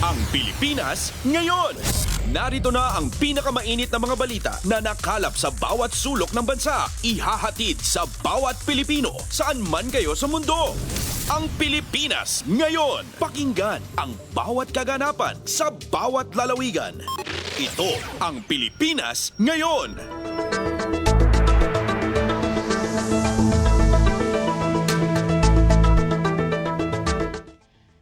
Ang Pilipinas ngayon. Narito na ang pinakamainit na mga balita na nakalap sa bawat sulok ng bansa. Ihahatid sa bawat Pilipino saan man kayo sa mundo. Ang Pilipinas ngayon. Pakinggan ang bawat kaganapan sa bawat lalawigan. Ito ang Pilipinas ngayon.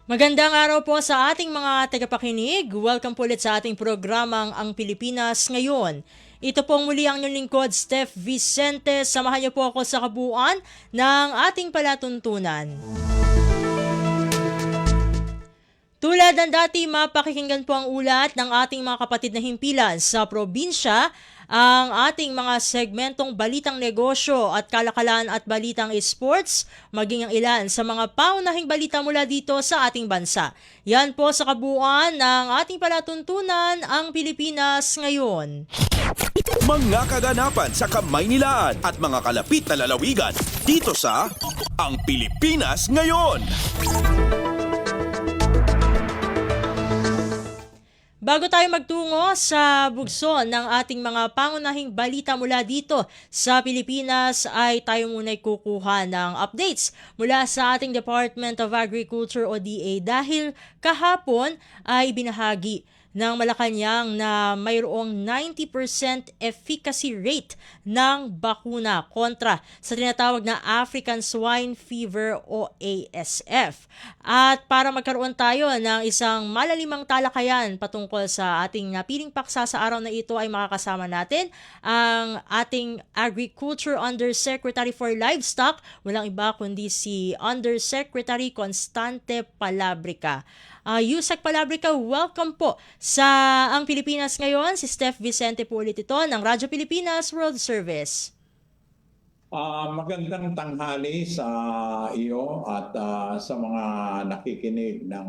Magandang araw po sa ating mga tagapakinig. Welcome po ulit sa ating programang Ang Pilipinas Ngayon. Ito pong muli ang inyong lingkod, Steph Vicente. Samahan niyo po ako sa kabuuan ng ating palatuntunan. Tulad ng dati, mapakikinggan po ang ulat ng ating mga kapatid na himpilan sa probinsya, ang ating mga segmentong balitang negosyo at kalakalan at balitang esports, maging ang ilan sa mga paunahing balita mula dito sa ating bansa. Yan po sa kabuuan ng ating palatuntunan, Ang Pilipinas Ngayon. Mga kaganapan sa Kamaynilaan at mga kalapit na lalawigan dito sa Ang Pilipinas Ngayon. Bago tayo magtungo sa bugso ng ating mga pangunahing balita mula dito sa Pilipinas, ay tayo muna'y kukuha ng updates mula sa ating Department of Agriculture o DA dahil kahapon ay binahagi ng Malacanang na mayroong 90% efficacy rate ng bakuna kontra sa tinatawag na African Swine Fever o ASF. At para magkaroon tayo ng isang malalimang talakayan patungkol sa ating napiling paksa sa araw na ito, ay makakasama natin ang ating Agriculture Undersecretary for Livestock, walang iba kundi si Undersecretary Constante Palabrica. Yusek Palabrica, welcome po sa Ang Pilipinas Ngayon. Si Steph Vicente po ulit ito ng Radyo Pilipinas World Service. Magandang tanghali sa iyo at sa mga nakikinig ng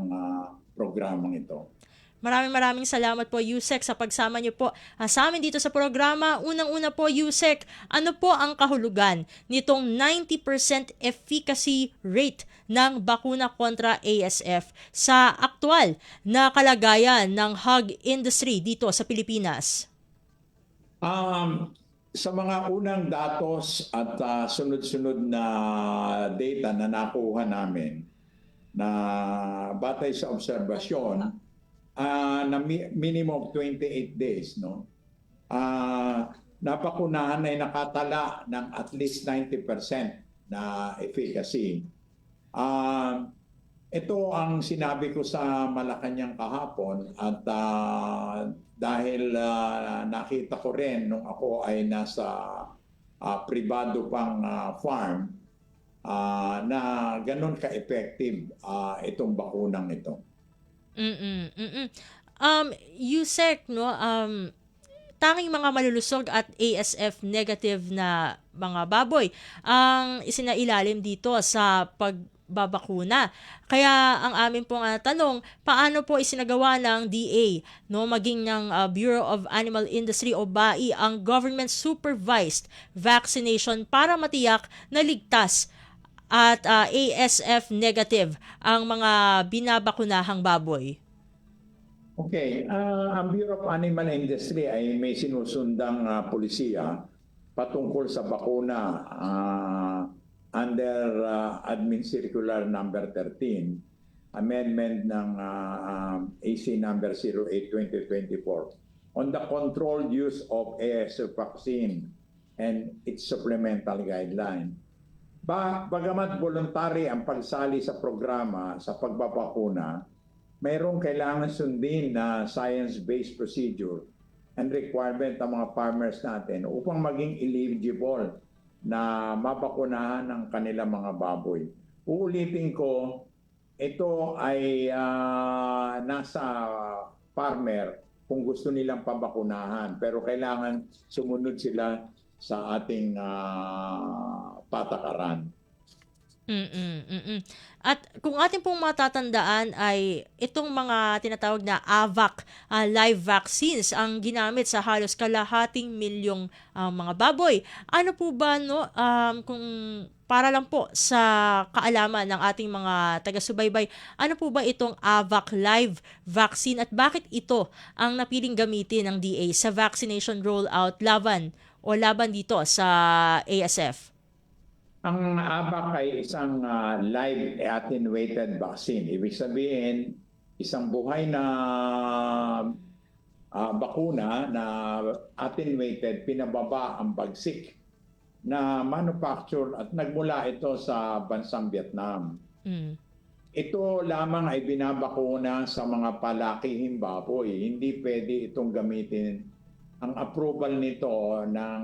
programang ito. Maraming salamat po, Yusek, sa pagsama niyo po sa amin dito sa programa. Unang-una po, Yusek, ano po ang kahulugan nitong 90% efficacy rate ng bakuna kontra ASF sa aktual na kalagayan ng hog industry dito sa Pilipinas? Sa mga unang datos at sunod-sunod na data na nakuha namin na batay sa obserbasyon, na minimum 28 days, no? Napakunahan ay nakatala ng at least 90% na efficacy. Ito ang sinabi ko sa Malacanang kahapon at dahil nakita ko rin nung ako ay nasa pribado pang farm na ganun ka-effective itong bakunang ito. Yusek, no, tanging mga malulusog at ASF negative na mga baboy ang isinailalim dito sa pagbabakuna. Kaya ang amin pong tanong, paano po isinagawa ng DA, no, maging ng Bureau of Animal Industry o BAI ang government supervised vaccination para matiyak na ligtas at ASF negative ang mga binabakunahang baboy? Okay, ang Bureau of Animal Industry ay may sinusundang polisiya patungkol sa bakuna under Admin Circular number 13, amendment ng AC number 08/2024 on the controlled use of ASF vaccine and its supplemental guideline. Bagamat voluntary ang pagsali sa programa sa pagbabakuna, mayroong kailangan sundin na science-based procedure and requirement ng mga farmers natin upang maging eligible na mabakunahan ng kanilang mga baboy. Uulitin ko, ito ay nasa farmer kung gusto nilang pabakunahan, pero kailangan sumunod sila sa ating patakaran. At kung ating pong matatandaan ay itong mga tinatawag na AVAC, live vaccines, ang ginamit sa halos kalahating milyong mga baboy. Ano po ba, no, kung para lang po sa kaalaman ng ating mga taga-subaybay, ano po ba itong AVAC Live vaccine at bakit ito ang napiling gamitin ng DA sa vaccination rollout laban dito sa ASF? Ang ABAC ay isang live attenuated vaccine. Ibig sabihin, isang buhay na bakuna na attenuated, pinababa ang bagsik na manufactured at nagmula ito sa bansang Vietnam. Ito lamang ay binabakuna sa mga palakihing baboy. Hindi pwede itong gamitin. Ang approval nito ng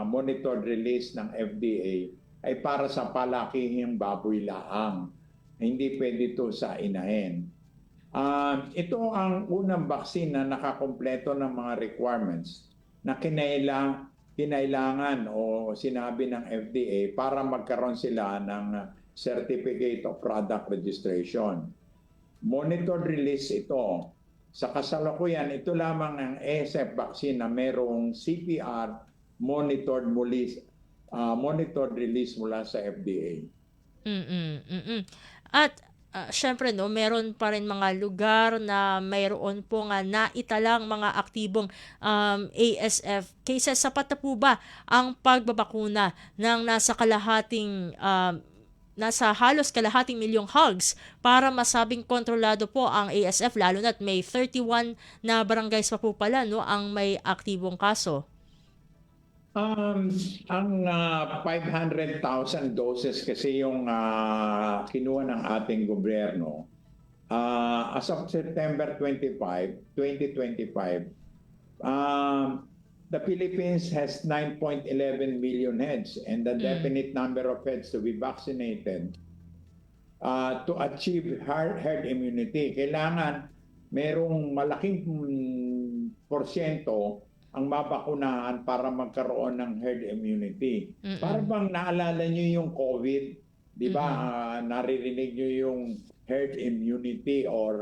monitored release ng FDA ay para sa palakihing baboy laang. Hindi pwede ito sa inahin. Ito ang unang vaccine na nakakompleto ng mga requirements na kinailangan o sinabi ng FDA para magkaroon sila ng Certificate of Product Registration. Monitored release ito. Sa kasalukuyan, ito lamang ang ASF vaccine na merong CPR monitored release mula sa FDA. At syempre meron pa rin mga lugar na mayroon po nga naitalang mga aktibong ASF cases. Sapat na po ba ang pagbabakuna ng nasa halos kalahating milyong hogs para masabing kontrolado po ang ASF, lalo na't may 31 na barangays pa po pala ang may aktibong kaso? Ang 500,000 doses kasi yung kinuha ng ating gobyerno. As of September 25, 2025, the Philippines has 9.11 million heads, and the definite number of heads to be vaccinated to achieve herd immunity. Kailangan merong malaking porsyento ang mabakunahan para magkaroon ng herd immunity. Para bang naalala nyo yung COVID, di ba? Naririnig nyo yung herd immunity or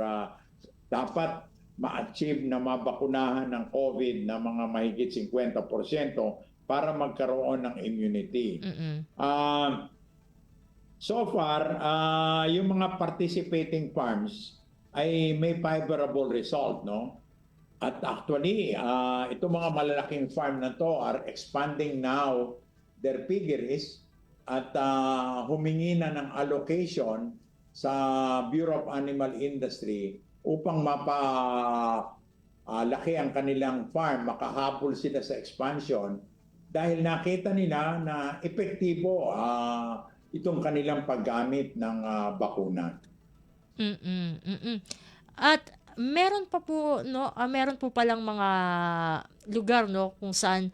dapat ma-achieve na mabakunahan ng COVID na mga mahigit 50% para magkaroon ng immunity. So far, yung mga participating farms ay may favorable result, no? At actually, itong mga malalaking farm na to are expanding now their piggeries at humingi na ng allocation sa Bureau of Animal Industry upang laki ang kanilang farm, makahabol sila sa expansion dahil nakita nila na epektibo itong kanilang paggamit ng bakuna. At meron po palang mga lugar kung saan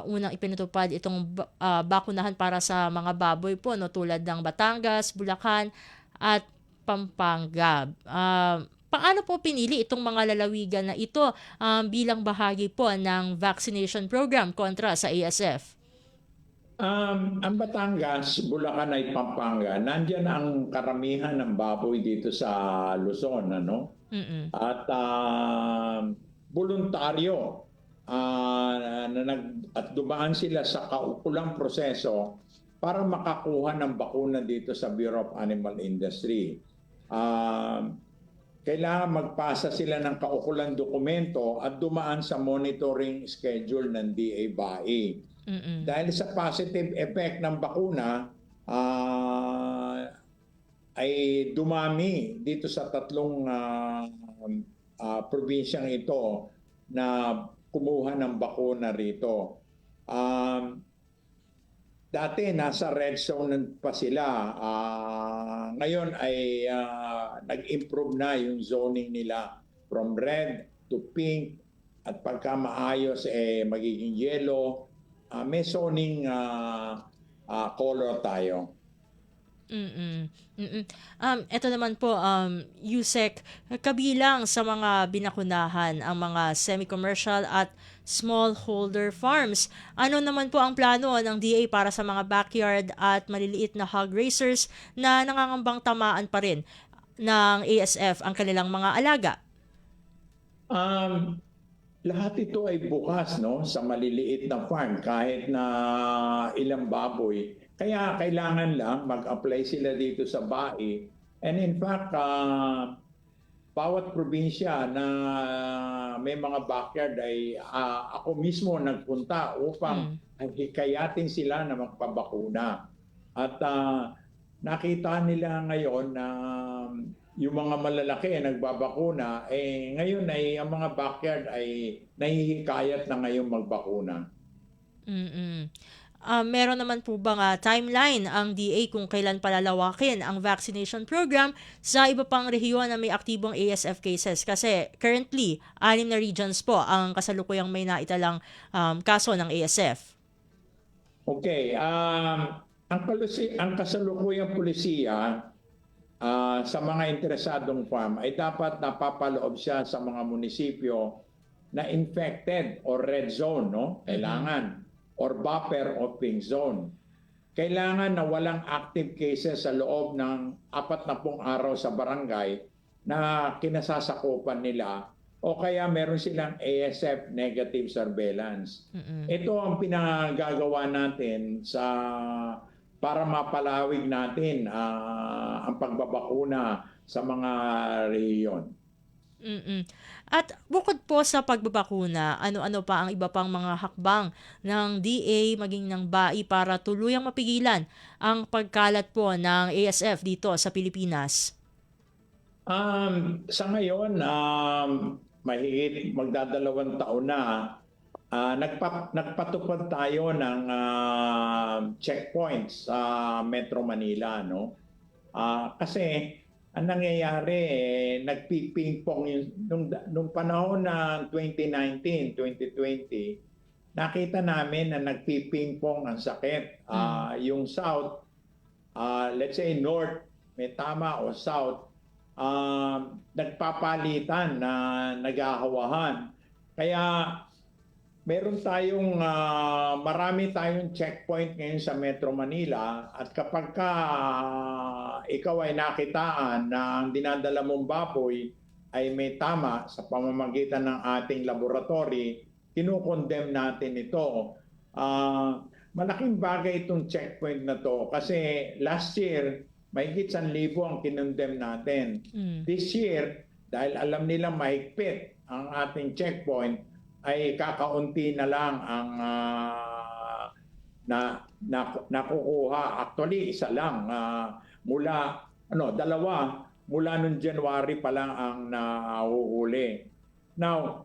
unang ipinatupad itong bakunahan para sa mga baboy po tulad ng Batangas, Bulacan at Pampanga. Paano po pinili itong mga lalawigan na ito bilang bahagi po ng vaccination program kontra sa ASF? Ang Batangas, Bulacan at Pampanga, nandiyan ang karamihan ng baboy dito sa Luzon, ano? At voluntaryo at dumaan sila sa kaukulang proseso para makakuha ng bakuna dito sa Bureau of Animal Industry. Kailangan magpasa sila ng kaukulang dokumento at dumaan sa monitoring schedule ng DA-BAI. Dahil sa positive effect ng bakuna, ay dumami dito sa tatlong probinsyang ito na kumuha ng bakuna rito. Dati nasa red zone pa sila. Ngayon ay nag-improve na yung zoning nila from red to pink at pagka maayos magiging yellow. May zoning color tayo. Ito naman po, Yusek, kabilang sa mga binakunahan ang mga semi-commercial at smallholder farms. Ano naman po ang plano ng DA para sa mga backyard at maliliit na hog raisers na nangangambang tamaan pa rin ng ASF ang kanilang mga alaga? Lahat ito ay bukas, no, sa maliliit na farm kahit na ilang baboy. Kaya kailangan lang mag-apply sila dito sa BAI. And in fact, bawat probinsya na may mga backyard ay ako mismo nagpunta upang hikayatin sila na magpabakuna. At nakita nila ngayon na yung mga malalaki ay nagbabakuna, ngayon ay ang mga backyard ay nahihikayat na ngayon magbakuna. Meron naman po bang timeline ang DA kung kailan palalawakin ang vaccination program sa iba pang rehiyon na may aktibong ASF cases? Kasi currently, 6 na regions po ang kasalukuyang may naitalang kaso ng ASF. Okay, ang kasalukuyang pulisiya sa mga interesadong farm ay dapat napapaloob siya sa mga munisipyo na infected or red zone, no? Kailangan. Or buffer or pink zone. Kailangan na walang active cases sa loob ng 40 araw sa barangay na kinasasakupan nila o kaya meron silang ASF negative surveillance. Ito ang pinagagawa natin para mapalawig natin ang pagbabakuna sa mga rehiyon. At bukod po sa pagbabakuna, ano-ano pa ang iba pang mga hakbang ng DA maging ng BAI para tuluyang mapigilan ang pagkalat po ng ASF dito sa Pilipinas? Sa ngayon, mahigit magdadalawang taon na, nagpatupad tayo ng checkpoints sa Metro Manila, no? Kasi ang nangyayari, nagpipingpong nung panahon na 2019, 2020, nakita namin na nagpipingpong ang sakit. Yung South, let's say North, may tama o South, nagpapalitan na naghahawahan. Kaya meron tayong marami tayong checkpoint ngayon sa Metro Manila at kapag ikaw ay nakitaan na ang dinadala mong baboy ay may tama sa pamamagitan ng ating laboratory, kinukondem natin ito. Malaking bagay itong checkpoint na to kasi last year mahigit 1,000 ang kinondem natin. This year, dahil alam nilang mahigpit ang ating checkpoint, ay kakaunti na lang ang nakukuha. Actually, isa lang dalawa mula noong January pa lang ang nahuhuli. Now,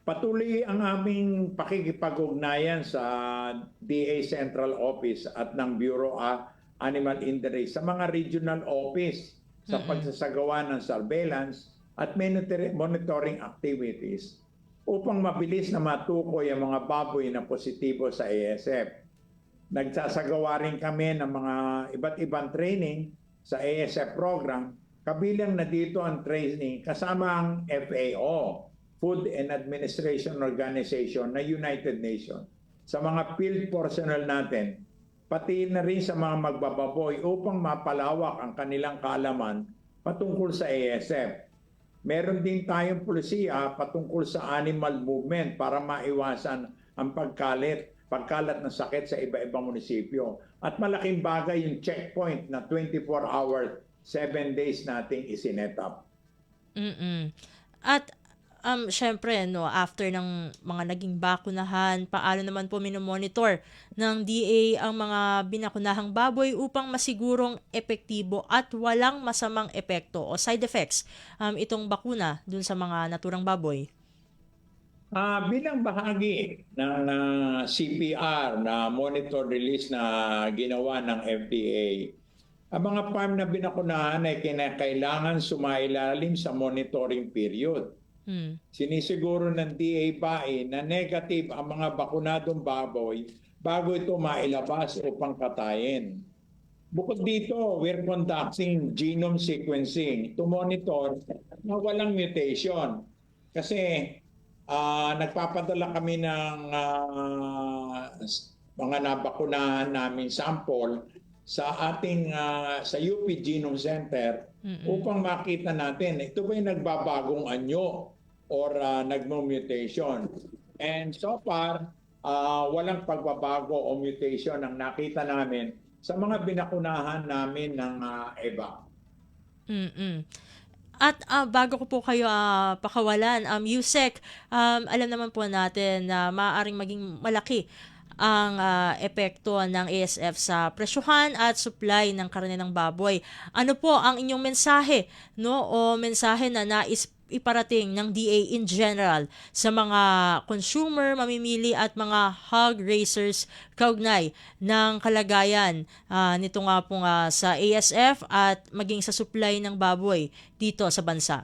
patuloy ang aming pakikipag-ugnayan sa DA Central Office at ng Bureau of Animal Industry sa mga regional office sa pagsasagawa ng surveillance at monitoring activities upang mabilis na matukoy ang mga baboy na positibo sa ASF. Nagsasagawa rin kami ng mga iba't ibang training sa ASF program, kabilang na dito ang training kasama ang FAO, Food and Administration Organization na United Nations, sa mga field personnel natin, pati na rin sa mga magbababoy upang mapalawak ang kanilang kaalaman patungkol sa ASF. Meron din tayong pulisiya patungkol sa animal movement para maiwasan ang pagkalat ng sakit sa iba-ibang munisipyo. At malaking bagay yung checkpoint na 24 hours, 7 days nating isinet up. At syempre, after ng mga naging bakunahan, paano naman po minomonitor ng DA ang mga binakunahang baboy upang masigurong epektibo at walang masamang epekto o side effects itong bakuna dun sa mga naturang baboy? Bilang bahagi ng CPR na monitor release na ginawa ng FDA, ang mga farm na binakunahan ay kinakailangan sumailalim sa monitoring period. Sinisiguro ng DA BAI na negative ang mga bakunadong baboy bago ito mailabas upang patayin. Bukod dito, we're conducting genome sequencing to monitor na walang mutation. Kasi nagpapadala kami ng mga nabakunahan namin sample sa ating sa UP Genome Center upang makita natin ito ba yung nagbabagong anyo or nagmo-mutation. And so far, walang pagbabago o mutation ang nakita namin sa mga binakunahan namin ng EVA. Mm. At bago ko po kayo pakawalan, Yusek, alam naman po natin na maaaring maging malaki ang epekto ng ASF sa presyuhan at supply ng karne ng baboy. Ano po ang inyong mensahe, no, o mensahe na nais iparating ng DA in general sa mga consumer, mamimili at mga hog raisers kaugnay ng kalagayan nito nga po sa ASF at maging sa supply ng baboy dito sa bansa?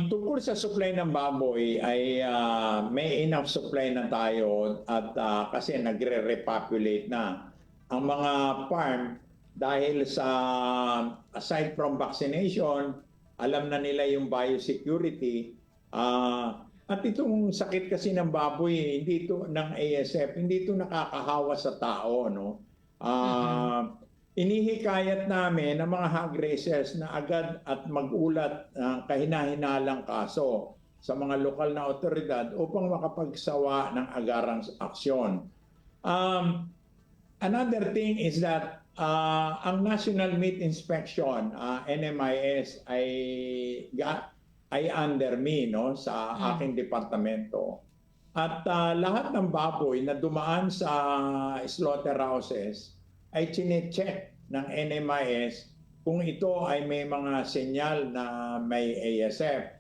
Tungkol sa supply ng baboy ay may enough supply na tayo at kasi nagre-repopulate na ang mga farm dahil sa aside from vaccination, alam na nila yung biosecurity. At itong sakit kasi ng baboy, hindi ito ng ASF, hindi ito nakakahawa sa tao, no? Inihikayat namin ng mga hog raisers na agad at mag-ulat kahina-hinalang kaso sa mga lokal na otoridad upang makapagsawa ng agarang aksyon. Another thing is that ang National Meat Inspection, NMIS, ay under me, no, sa aking departamento. At lahat ng baboy na dumaan sa slaughterhouses ay chine-check ng NMIS kung ito ay may mga senyal na may ASF.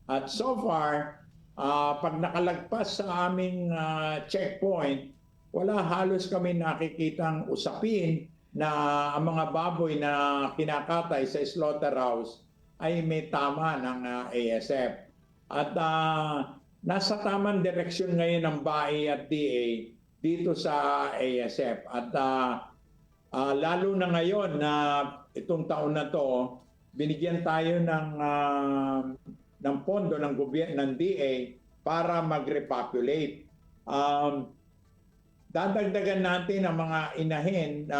At so far, pag nakalagpas sa aming checkpoint, wala halos kami nakikitang usapin na ang mga baboy na kinakatay sa slaughterhouse ay may tama ng ASF. At nasa tamang direksyon ngayon ng BAI at DA dito sa ASF. At lalo na ngayon na itong taon na to, binigyan tayo ng pondo ng gobyerno ng DA para mag-repopulate. Dadagdagan natin ang mga inahin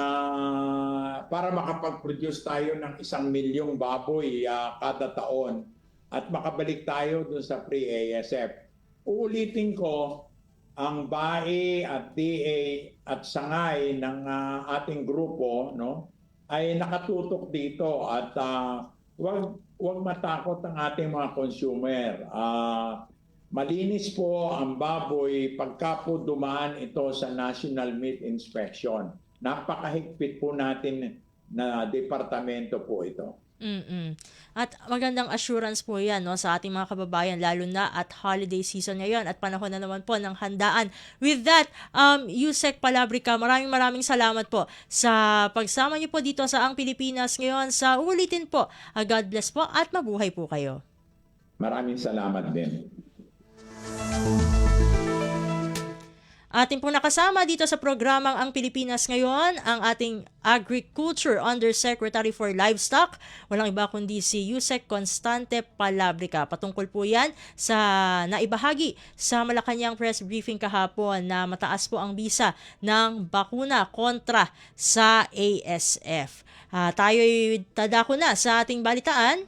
para makapag-produce tayo ng 1 milyong baboy kada taon at makabalik tayo dun sa pre-ASF. Uulitin ko, ang BAI at DA at sangay ng ating grupo, no, ay nakatutok dito at wag matakot ang ating mga consumer. Malinis po ang baboy pagka po dumaan ito sa National Meat Inspection. Napakahigpit po natin na departamento po ito. At magandang assurance po yan, no, sa ating mga kababayan, lalo na at holiday season ngayon at panahon na naman po ng handaan. With that, Yusek Palabrica, maraming salamat po sa pagsama niyo po dito sa Ang Pilipinas ngayon. Sa ulitin po, God bless po at mabuhay po kayo. Maraming salamat din. Ating pong nakasama dito sa programang Ang Pilipinas Ngayon, ang ating Agriculture Undersecretary for Livestock. Walang iba kundi si Yusek Constante Palabrica. Patungkol po yan sa naibahagi sa Malacanang press briefing kahapon na mataas po ang bisa ng bakuna kontra sa ASF. Tayo'y tadako na sa ating balitaan.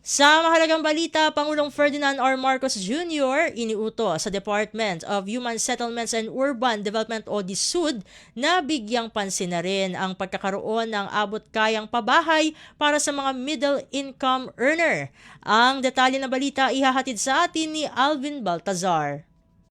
Sa mahalagang balita, Pangulong Ferdinand R. Marcos Jr. iniuto sa Department of Human Settlements and Urban Development o DSUD na bigyang pansin na rin ang pagkakaroon ng abot-kayang pabahay para sa mga middle income earner. Ang detalye ng balita ihahatid sa atin ni Alvin Baltazar.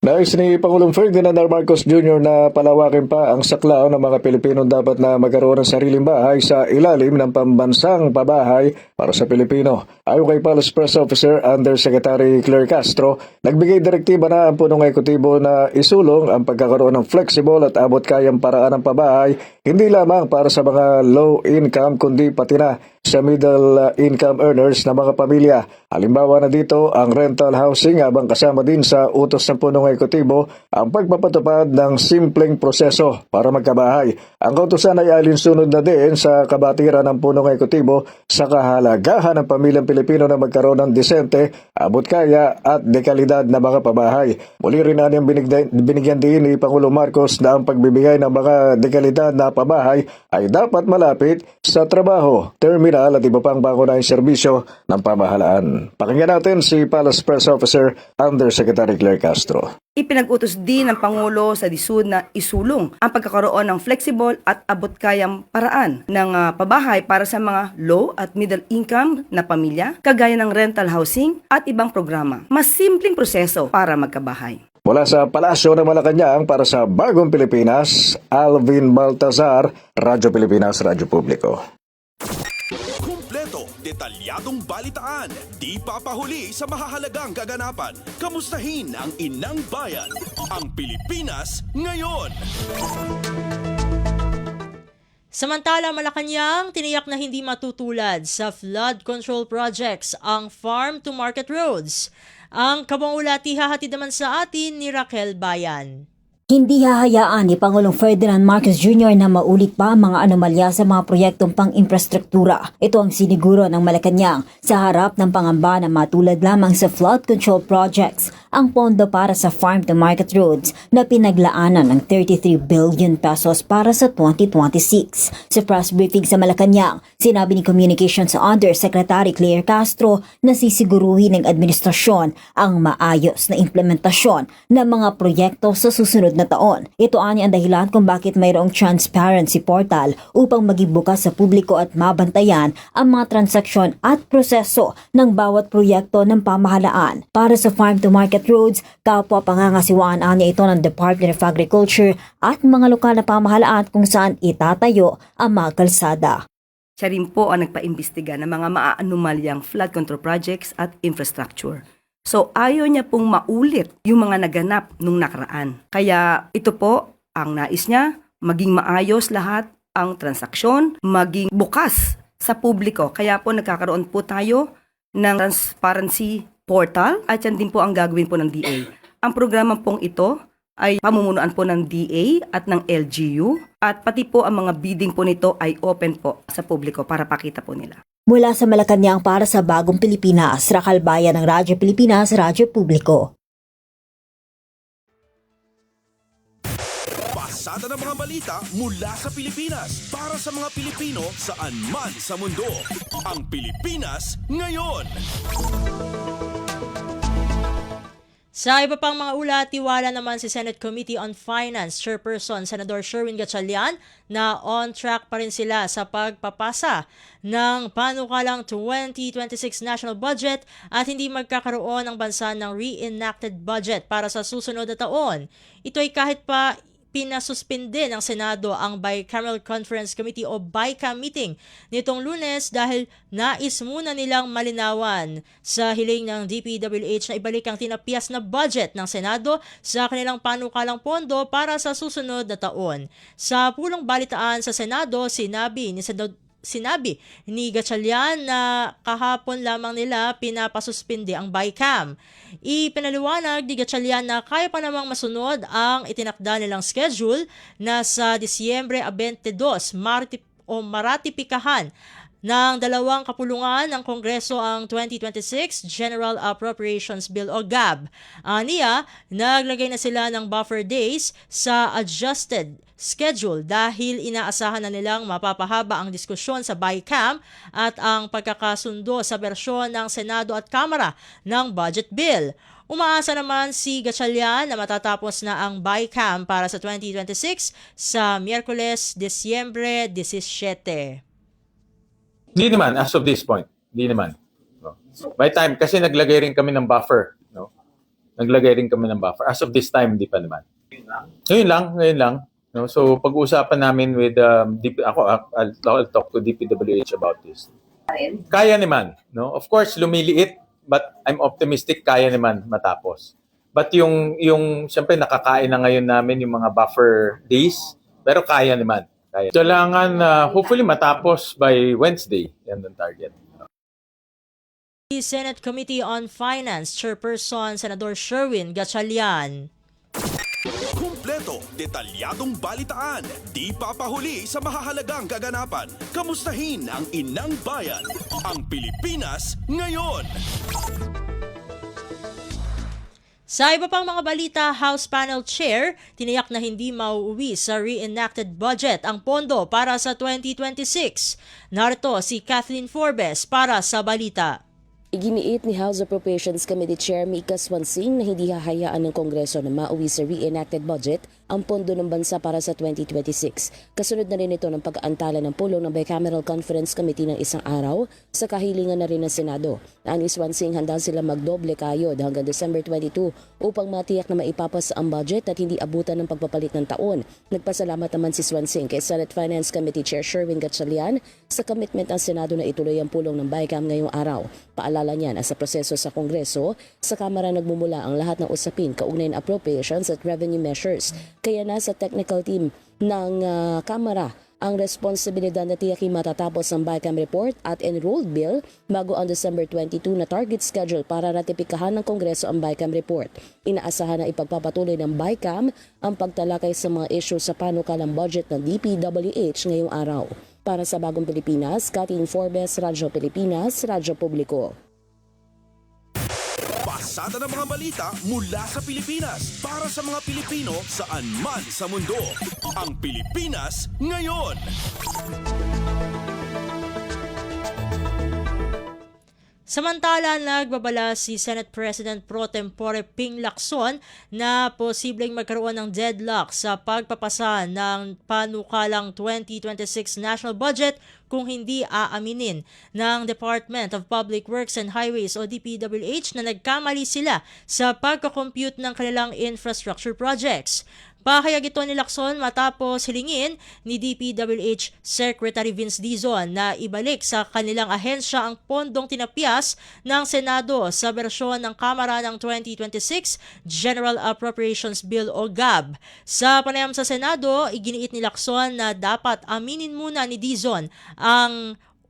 Nais ni Pangulong Ferdinand R. Marcos Jr. na palawakin pa ang saklaw ng mga Pilipino dapat na magkaroon ng sariling bahay sa ilalim ng pambansang pabahay para sa Pilipino. Ayon kay Palace Press Officer Undersecretary Claire Castro, nagbigay direktiba na ang punong ekutibo na isulong ang pagkakaroon ng flexible at abot-kayang paraan ng pabahay hindi lamang para sa mga low income kundi pati na sa middle income earners na mga pamilya. Halimbawa na dito ang rental housing habang kasama din sa utos ng punong ekutibo ang pagpapatupad ng simpleng proseso para magkabahay. Ang kautusan ay alinsunod na din sa kabatiran ng punong ekutibo sa kahalagahan ng pamilyang Pilipino na magkaroon ng disente, abot-kaya at dekalidad na mga pabahay. Muli rin na niyang binigyan din ni Pangulong Marcos na ang pagbibigay ng mga dekalidad na pabahay ay dapat malapit sa trabaho, terminal at iba pang pangunahing serbisyo ng pamahalaan. Pakinggan natin si Palace Press Officer Undersecretary Claire Castro. Ipinag-utos din ng Pangulo sa DSUD na isulong ang pagkakaroon ng flexible at abot-kayang paraan ng pabahay para sa mga low at middle income na pamilya, kagaya ng rental housing at ibang programa. Mas simpleng proseso para magkabahay. Mula sa Palasyo ng Malacanang para sa Bagong Pilipinas, Alvin Baltazar, Radyo Pilipinas, Radyo Publiko. Kumpleto, detalyadong balitaan, di papahuli sa mahahalagang kaganapan. Kamustahin ang inang bayan, ang Pilipinas ngayon. Samantala, Malacanang tiniyak na hindi matutulad sa flood control projects ang farm-to-market roads. Ang kabuulat ihahatid naman sa atin ni Raquel Bayan. Hindi hahayaan ni Pangulong Ferdinand Marcos Jr. na maulit pa ang mga anomalya sa mga proyektong pang-infrastruktura. Ito ang siniguro ng Malacanang sa harap ng pangamba na matulad lamang sa flood control projects ang pondo para sa farm-to-market roads na pinaglaanan ng 33 billion pesos para sa 2026. Sa press briefing sa Malacanang, sinabi ni Communications Undersecretary Claire Castro na sisiguruhin ng administrasyon ang maayos na implementasyon ng mga proyekto sa susunod na taon. Ito ani ang dahilan kung bakit mayroong transparency portal upang maging bukas sa publiko at mabantayan ang mga transaksyon at proseso ng bawat proyekto ng pamahalaan. Para sa farm-to-market roads, kapwa pangangasiwaan ani ito ng Department of Agriculture at mga lokal na pamahalaan kung saan itatayo ang mga kalsada. Siya rin po ang nagpaimbestiga ng mga maaanomalyang flood control projects at infrastructure. So ayaw niya pong maulit yung mga naganap nung nakaraan. Kaya ito po ang nais niya, maging maayos lahat ang transaksyon, maging bukas sa publiko. Kaya po nagkakaroon po tayo ng transparency portal at yan din po ang gagawin po ng DA. Ang programa pong ito ay pamumunuan po ng DA at ng LGU at pati po ang mga bidding po nito ay open po sa publiko para pakita po nila. Mula sa Malacanang para sa Bagong Pilipinas, Raquel Bayan ng Radyo Pilipinas, Radyo Publiko. Pasada ng mga balita mula sa Pilipinas para sa mga Pilipino saan man sa mundo. Ang Pilipinas ngayon. Sa iba pang mga ulat, tiwala naman si Senate Committee on Finance Chairperson Senador Sherwin Gatchalian na on track pa rin sila sa pagpapasa ng panukalang 2026 national budget at hindi magkakaroon ng bansa ng reenacted budget para sa susunod na taon. Ito ay kahit pa pinasuspinde ng Senado ang Bicameral Conference Committee o BICAM meeting nitong Lunes dahil nais muna nilang malinawan sa hiling ng DPWH na ibalik ang tinapyas na budget ng Senado sa kanilang panukalang pondo para sa susunod na taon. Sa pulong balitaan sa Senado, sinabi ni Gatchalian na kahapon lamang nila pinapasuspinde ang BICAM. Ipinaliwanag ni Gatchalian na kaya pa namang masunod ang itinakda nilang schedule na sa Disyembre 22 maratipikahan ng dalawang kapulungan ng Kongreso ang 2026 General Appropriations Bill o GAB. Aniya, naglagay na sila ng buffer days sa adjusted schedule dahil inaasahan na nilang mapapahaba ang diskusyon sa BICAM at ang pagkakasundo sa bersyon ng Senado at Kamara ng budget bill. Umaasa naman si Gatchalian na matatapos na ang BICAM para sa 2026 sa Miyerkules, Disyembre 17. Hindi naman, as of this point. Hindi naman. No. By time, kasi naglagay rin kami ng buffer. No? Naglagay rin kami ng buffer. As of this time, hindi pa naman. Ngayon lang. No? So, pag-uusapan namin with, I'll talk to DPWH about this. Kaya naman. No? Of course, lumiliit, but I'm optimistic kaya naman matapos. But yung siyempre, nakakain na ngayon namin yung mga buffer days, pero kaya naman. Kailangan hopefully matapos by Wednesday. Yan ang target. Senate Committee on Finance Chairperson Senador Sherwin Gatchalian. Kumpleto, detalyadong balitaan, di papahuli sa mahahalagang kaganapan. Kamustahin ang inang bayan, ang Pilipinas ngayon. Sa iba pang mga balita, House Panel Chair tiniyak na hindi mauuwi sa reenacted budget ang pondo para sa 2026. Narito si Kathleen Forbes para sa balita. Iginiit ni House Appropriations Committee Chair Mika Swansing na hindi hahayaan ng Kongreso na mauwi sa reenacted budget ang pondo ng bansa para sa 2026. Kasunod na rin ito ng pag-aantala ng pulong ng Bicameral Conference Committee ng isang araw sa kahilingan na rin ng Senado. Ani Swansing, handa sila magdoble kayod hanggang December 22 upang matiyak na maipapas ang budget at hindi abutan ng pagpapalit ng taon. Nagpasalamat naman si Swansing kay Senate Finance Committee Chair Sherwin Gatchalian sa commitment ng Senado na ituloy ang pulong ng BICAM ngayong araw. Paalala niyan, sa proseso sa Kongreso, sa Kamara nagmumula ang lahat ng usapin kaugnay ng appropriations at revenue measures. Kaya nasa technical team ng Kamara ang responsibilidad na tiyakin matatapos ang BICAM report at enrolled bill bago ang December 22 na target schedule para ratipikahan ng Kongreso ang BICAM report. Inaasahan na ipagpapatuloy ng BICAM ang pagtalakay sa mga issue sa panukalang budget ng DPWH ngayong araw. Para sa Bagong Pilipinas, Kathleen Forbes, Radyo Pilipinas, Radyo Publiko. Pasada ng mga balita mula sa Pilipinas para sa mga Pilipino saan man sa mundo. Ang Pilipinas ngayon. Samantala, nagbabala si Senate President Pro Tempore Ping Lacson na posibleng magkaroon ng deadlock sa pagpapasa ng panukalang 2026 national budget kung hindi aaminin ng Department of Public Works and Highways o DPWH na nagkamali sila sa pagkakompute ng kanilang infrastructure projects. Pahayag ito ni Lacson matapos hilingin ni DPWH Secretary Vince Dizon na ibalik sa kanilang ahensya ang pondong tinapyas ng Senado sa bersyon ng Kamara ng 2026 General Appropriations Bill o GAB. Sa panayam sa Senado, iginiit ni Lacson na dapat aminin muna ni Dizon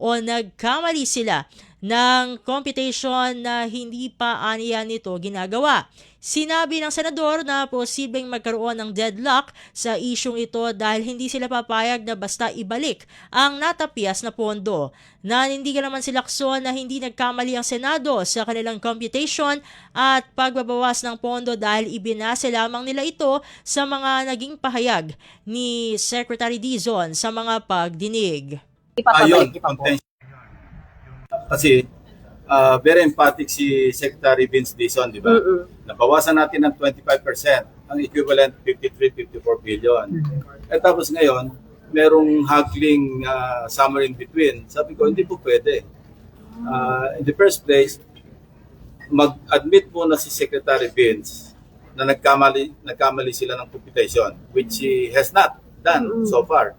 nagkamali sila ng computation na hindi pa aniya nito ginagawa. Sinabi ng senador na posibleng magkaroon ng deadlock sa isyung ito dahil hindi sila papayag na basta ibalik ang natapyas na pondo. Nanindigan naman si Lacson na hindi nagkamali ang Senado sa kanilang computation at pagbabawas ng pondo dahil ibinase lamang nila ito sa mga naging pahayag ni Secretary Dizon sa mga pagdinig. Ayun, kasi very emphatic si Secretary Vince Dizon, di ba? Nabawasan natin ng 25%, ang equivalent 53-54 billion. At tapos ngayon, merong haggling somewhere in between. Sabi ko, hindi po pwede. In the first place, mag-admit muna si Secretary Vince na nagkamali sila ng computation, which he has not done so far.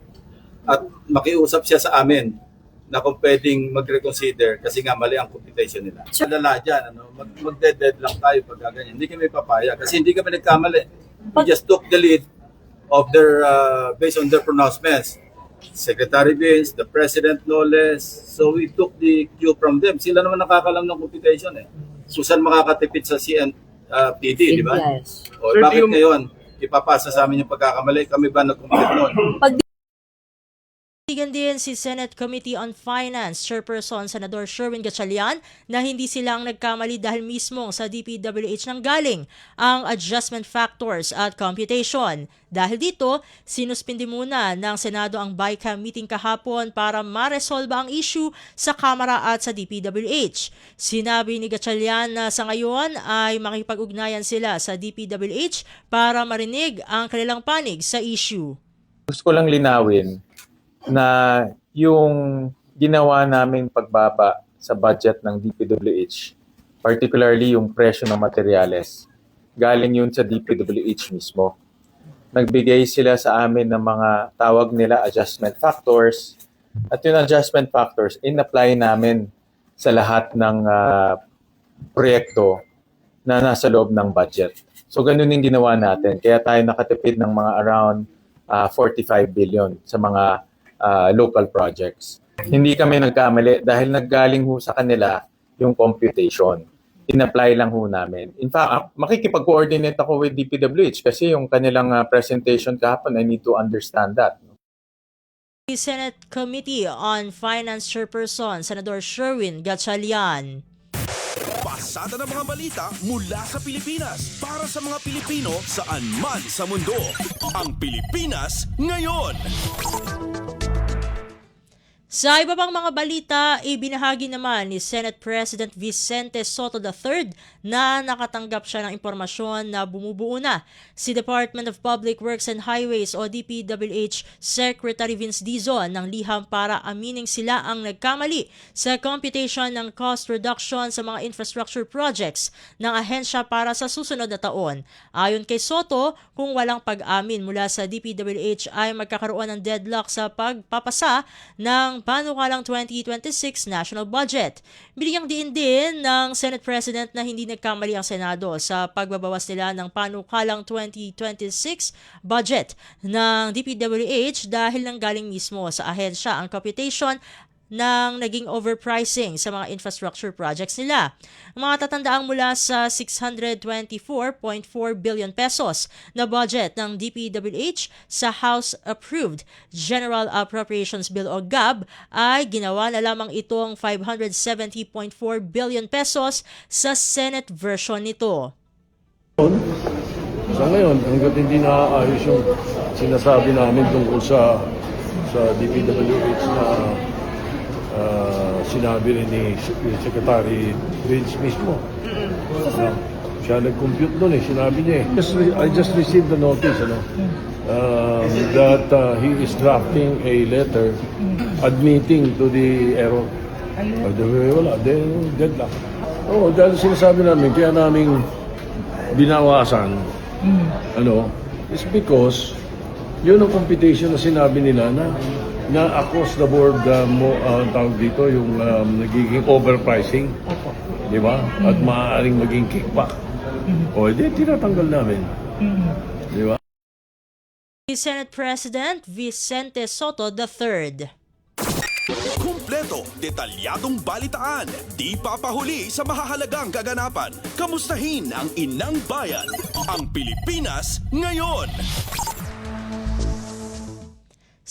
At makiusap siya sa amin na kung pwedeng mag-reconsider kasi nga mali ang computation nila. Alala dyan, mag-dead lang tayo pag ganyan. Hindi kami papaya kasi hindi kami nagkamali. We just took the lead of their, based on their pronouncements. Secretary Vince, the President no less. So we took the cue from them. Sila naman nakakalam ng computation eh. Susan makakatipid sa CNPD, di ba? Yes. O bakit ngayon ipapasa sa amin yung pagkakamali? Kami ba nag-compute noon? Tigan din si Senate Committee on Finance Chairperson Senador Sherwin Gatchalian na hindi silang nagkamali dahil mismo sa DPWH nang galing ang adjustment factors at computation. Dahil dito, sinuspindi muna ng Senado ang BICAM meeting kahapon para maresolba ang issue sa Kamara at sa DPWH. Sinabi ni Gatchalian na sa ngayon ay makipag-ugnayan sila sa DPWH para marinig ang kanilang panig sa issue. Gusto ko lang linawin na yung ginawa naming pagbaba sa budget ng DPWH, particularly yung presyo ng materyales, galing yun sa DPWH mismo. Nagbigay sila sa amin ng mga tawag nila adjustment factors at yung adjustment factors in-apply namin sa lahat ng proyekto na nasa loob ng budget. So ganun yung ginawa natin. Kaya tayo nakatipid ng mga around 45 billion sa mga local projects. Hindi kami nagkamali dahil naggaling ho sa kanila yung computation. In-apply lang ho namin. In fact, makikipag-coordinate ako with DPWH kasi yung kanilang presentation kahapon, I need to understand that. The Senate Committee on Finance Chairperson Senador Sherwin Gatchalian. Pasada ng mga balita mula sa Pilipinas para sa mga Pilipino saan man sa mundo. Ang Pilipinas ngayon. Sa iba pang mga balita, ibinahagi naman ni Senate President Vicente Sotto III na nakatanggap siya ng impormasyon na bumubuo na si Department of Public Works and Highways o DPWH Secretary Vince Dizon ng liham para amining sila ang nagkamali sa computation ng cost reduction sa mga infrastructure projects ng ahensya para sa susunod na taon. Ayon kay Sotto, kung walang pag-amin mula sa DPWH ay magkakaroon ng deadlock sa pagpapasa ng panukalang 2026 national budget. Bigyang diin din ng Senate President na hindi nagkamali ang Senado sa pagbabawas nila ng panukalang 2026 budget ng DPWH dahil nanggaling mismo sa ahensya ang computation ng naging overpricing sa mga infrastructure projects nila. Mga tatandaang mula sa 624.4 billion pesos na budget ng DPWH sa House-approved General Appropriations Bill o GAB ay ginawa na lamang itong 570.4 billion pesos sa Senate version nito. Sa ngayon, hanggat hindi naaayos yung sinasabi namin tungkol sa DPWH na sinabi rin ni Secretary Vince mismo. Siya nag-compute doon sinabi niya I just received the notice that he is drafting a letter admitting to the error. Wala, deadlock. Dahil sinasabi namin, kaya namin binawasan, is because yun ang computation na sinabi nila na across the board tawag dito yung nagiging overpricing, di ba? At maaaring maging kickback. Tinatanggal namin. Di ba? Senate President Vicente Sotto III. Kumpleto, detalyadong balitaan, di papahuli sa mahahalagang kaganapan. Kamustahin ang inang bayan, ang Pilipinas ngayon.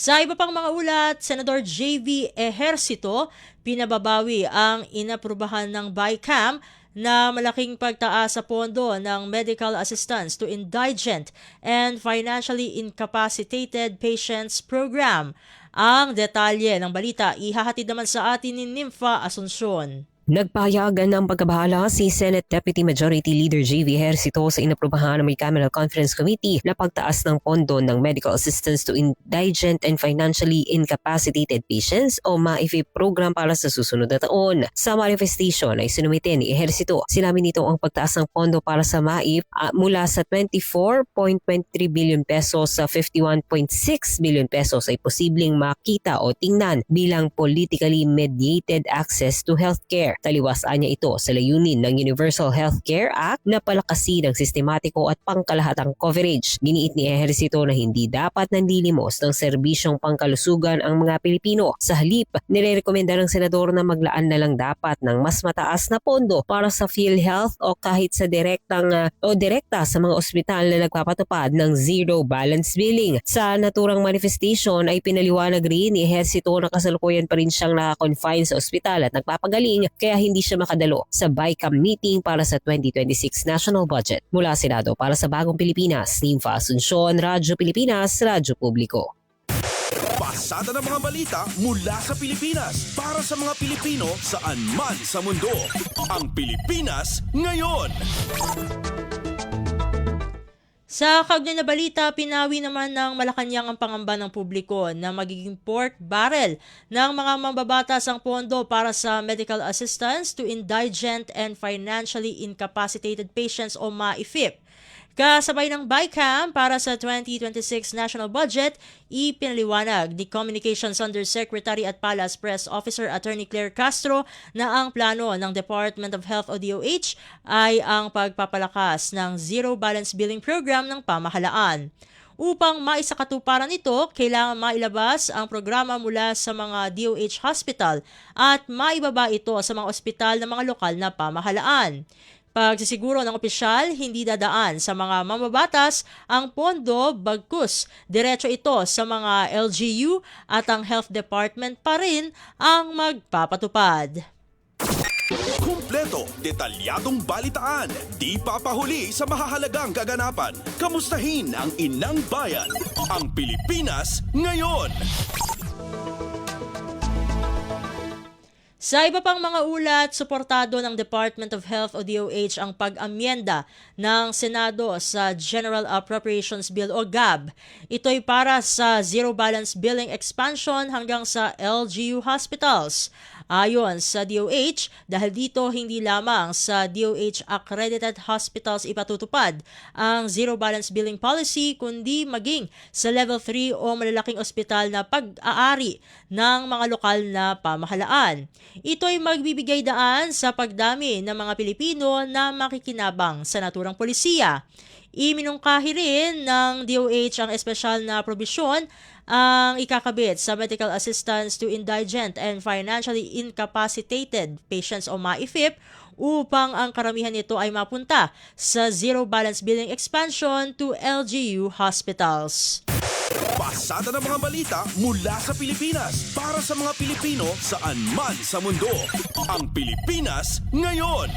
Sa iba pang mga ulat, Senador J.V. Ejercito pinababawi ang inaprubahan ng BICAM na malaking pagtaas sa pondo ng medical assistance to indigent and financially incapacitated patients program. Ang detalye ng balita ihahatid naman sa atin ni Nympha Asuncion. Nagpahayagan ng pagkabahala si Senate Deputy Majority Leader J.V. Ejercito sa inaprubahan ng Bicameral Conference Committee na pagtaas ng pondo ng medical assistance to indigent and financially incapacitated patients o MAIF program para sa susunod na taon. Sa manifestation ay sinumite ni Ejercito. Sinabi nito ang pagtaas ng pondo para sa MAIF mula sa 24.23 billion pesos sa 51.6 billion pesos ay posibleng makita o tingnan bilang politically mediated access to healthcare. Taliwasan niya ito sa layunin ng Universal Healthcare Act na palakasin ang sistematiko at pangkalahatang coverage. Giniit ni Ejercito na hindi dapat nanlilimos ng serbisyong pangkalusugan ang mga Pilipino. Sa halip, nirerekomenda ng senador na maglaan na lang dapat ng mas mataas na pondo para sa PhilHealth o kahit sa direkta sa mga ospital na nagpapatupad ng zero balance billing. Sa naturang manifestation ay pinaliwanag rin ni Ejercito na kasalukuyan pa rin siyang naka-confine sa ospital at nagpapagaling kaya hindi siya makadalo sa BICAM meeting para sa 2026 national budget. Mula Senado para sa Bagong Pilipinas, Nympha Asuncion, Radyo Pilipinas, Radyo Publiko. Pasada ng mga balita mula sa Pilipinas para sa mga Pilipino saan man sa mundo. Ang Pilipinas ngayon. Sa kaugnay na balita, pinawi naman ng Malacanang ang pangamba ng publiko na magiging pork barrel ng mga mambabatas ang pondo para sa medical assistance to indigent and financially incapacitated patients o MAIFIP. Kasabay ng BICAM para sa 2026 national budget, ipinaliwanag ni Communications Undersecretary at Palace Press Officer Attorney Claire Castro na ang plano ng Department of Health o DOH ay ang pagpapalakas ng Zero Balance Billing Program ng pamahalaan. Upang maisakatuparan ito, kailangan mailabas ang programa mula sa mga DOH hospital at maibaba ito sa mga ospital ng mga lokal na pamahalaan. Pagsisiguro ng opisyal, hindi dadaan sa mga mamabatas ang pondo bagkus. Diretso ito sa mga LGU at ang Health Department pa rin ang magpapatupad. Kumpleto, detalyadong balitaan, di papahuli sa mahahalagang kaganapan. Kamustahin ang inang bayan, ang Pilipinas ngayon. Sa iba pang mga ulat, suportado ng Department of Health o DOH ang pag-amyenda ng Senado sa General Appropriations Bill o GAB. Ito'y para sa zero balance billing expansion hanggang sa LGU hospitals. Ayon sa DOH, dahil dito hindi lamang sa DOH accredited hospitals ipatutupad ang zero balance billing policy kundi maging sa level 3 o malalaking ospital na pag-aari ng mga lokal na pamahalaan. Ito ay magbibigay daan sa pagdami ng mga Pilipino na makikinabang sa naturang polisiya. Iminungkahi rin ng DOH ang espesyal na probisyon ang ikakabit sa medical assistance to indigent and financially incapacitated patients o MAIFIP upang ang karamihan nito ay mapunta sa zero balance billing expansion to LGU hospitals. Pasada ng mga balita mula sa Pilipinas para sa mga Pilipino saan man sa mundo. Ang Pilipinas ngayon.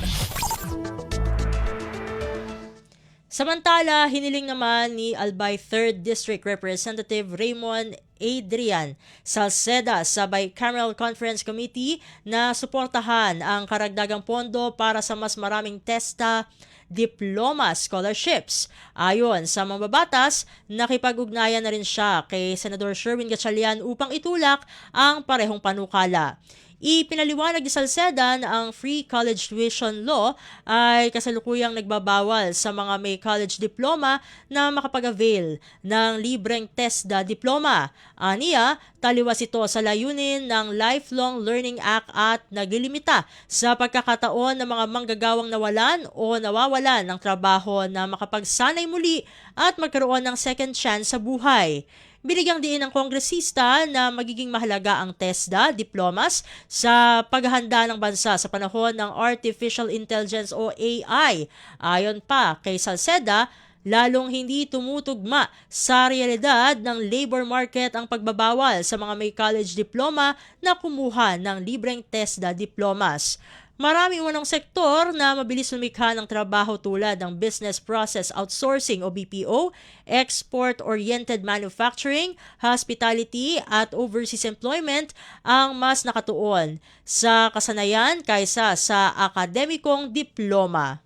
Samantala, hiniling naman ni Albay 3rd District Representative Raymond Adrian Salceda sa Bicameral Conference Committee na suportahan ang karagdagang pondo para sa mas maraming TESTA diploma scholarships. Ayon sa mambabatas, nakipag-ugnayan na rin siya kay Senador Sherwin Gatchalian upang itulak ang parehong panukala. Ipinaliwanag ni Salceda na ang free college tuition law ay kasalukuyang nagbabawal sa mga may college diploma na makapag-avail ng libreng TESDA diploma. Aniya, taliwas ito sa layunin ng Lifelong Learning Act at naglilimita sa pagkakataon ng mga manggagawang nawalan o nawawalan ng trabaho na makapagsanay muli at magkaroon ng second chance sa buhay. Binigyang diin ng kongresista na magiging mahalaga ang TESDA diplomas sa paghahanda ng bansa sa panahon ng Artificial Intelligence o AI. Ayon pa kay Salceda, lalong hindi tumutugma sa realidad ng labor market ang pagbabawal sa mga may college diploma na kumuha ng libreng TESDA diplomas. Marami umanong sektor na mabilis lumikha ng trabaho tulad ng Business Process Outsourcing o BPO, Export-Oriented Manufacturing, Hospitality at Overseas Employment ang mas nakatuon sa kasanayan kaysa sa akademikong diploma.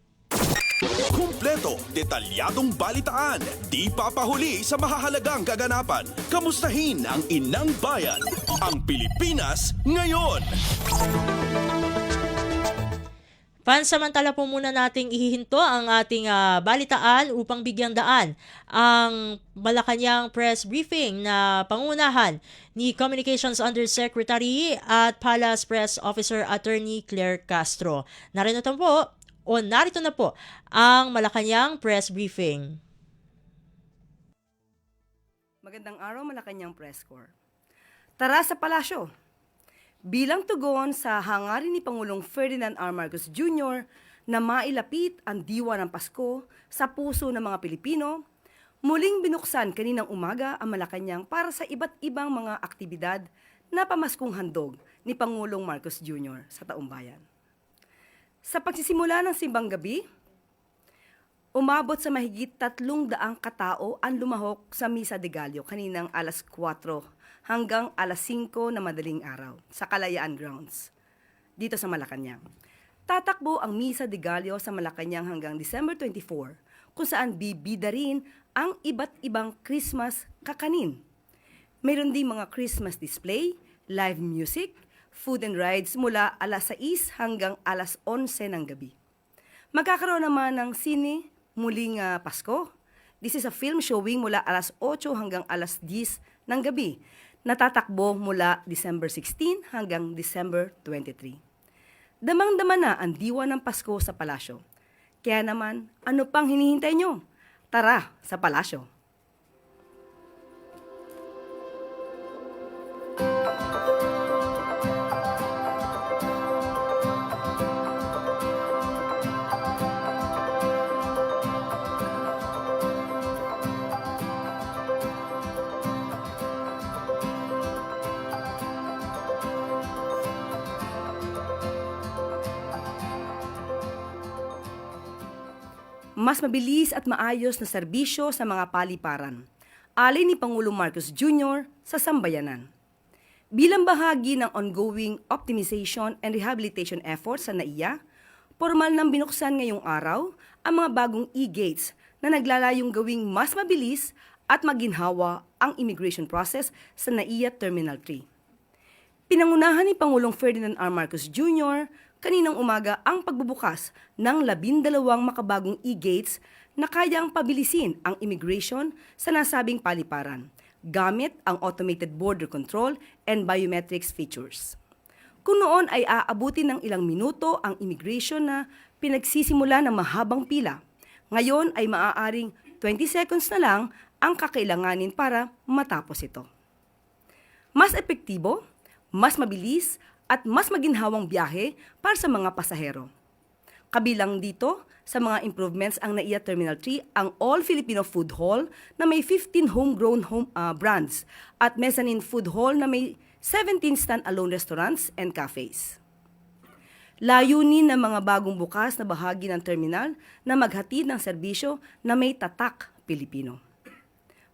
Kumpleto, detalyadong balitaan, di papahuli sa mahahalagang kaganapan. Kamustahin ang inang bayan, ang Pilipinas ngayon. Pansamantala po muna nating ihihinto ang ating balitaan upang bigyang daan ang Malacanang press briefing na pangunahan ni Communications Undersecretary at Palace Press Officer Attorney Claire Castro. Narito na po ang Malacanang press briefing. Magandang araw, Malacanang Press Corps. Tara sa palasyo! Bilang tugon sa hangarin ni Pangulong Ferdinand R. Marcos Jr. na mailapit ang diwa ng Pasko sa puso ng mga Pilipino, muling binuksan kaninang umaga ang Malacanang para sa iba't ibang mga aktibidad na pamaskong handog ni Pangulong Marcos Jr. sa taong bayan. Sa pagsisimula ng simbang gabi, umabot sa mahigit 300 katao ang lumahok sa Misa de Gallo kaninang alas 4 hanggang alas 5 na madaling araw sa Kalayaan Grounds dito sa Malacanang. Tatakbo ang Misa de Gallo sa Malacanang hanggang December 24 kung saan bibida rin ang iba't ibang Christmas kakanin. Mayroon din mga Christmas display, live music, food and rides mula alas 6 hanggang alas 11 ng gabi. Magkakaroon naman ng sine muling Pasko. This is a film showing mula alas 8 hanggang alas 10 ng gabi. Natatakbo mula December 16 hanggang December 23. Damang-dama na ang diwa ng Pasko sa palasyo. Kaya naman, ano pang hinihintay nyo? Tara sa palasyo! mas mabilis at maayos na serbisyo sa mga paliparan, alay ni Pangulong Marcos Jr. sa sambayanan. Bilang bahagi ng ongoing optimization and rehabilitation efforts sa NAIA, formal nang binuksan ngayong araw ang mga bagong e-gates na naglalayong gawing mas mabilis at maginhawa ang immigration process sa NAIA Terminal 3. Pinangunahan ni Pangulong Ferdinand R. Marcos Jr. kaninang umaga ang pagbubukas ng 12 makabagong e-gates na kayang pabilisin ang immigration sa nasabing paliparan gamit ang automated border control and biometrics features. Kung noon ay aabutin ng ilang minuto ang immigration na pinagsisimula ng mahabang pila, ngayon ay maaaring 20 seconds na lang ang kakailanganin para matapos ito. Mas epektibo, mas mabilis, at mas maginhawang biyahe para sa mga pasahero. Kabilang dito sa mga improvements ang NAIA Terminal 3 ang All-Filipino Food Hall na may 15 homegrown brands at Mezzanine Food Hall na may 17 stand-alone restaurants and cafes. Layunin ng mga bagong bukas na bahagi ng terminal na maghatid ng serbisyo na may tatak Pilipino.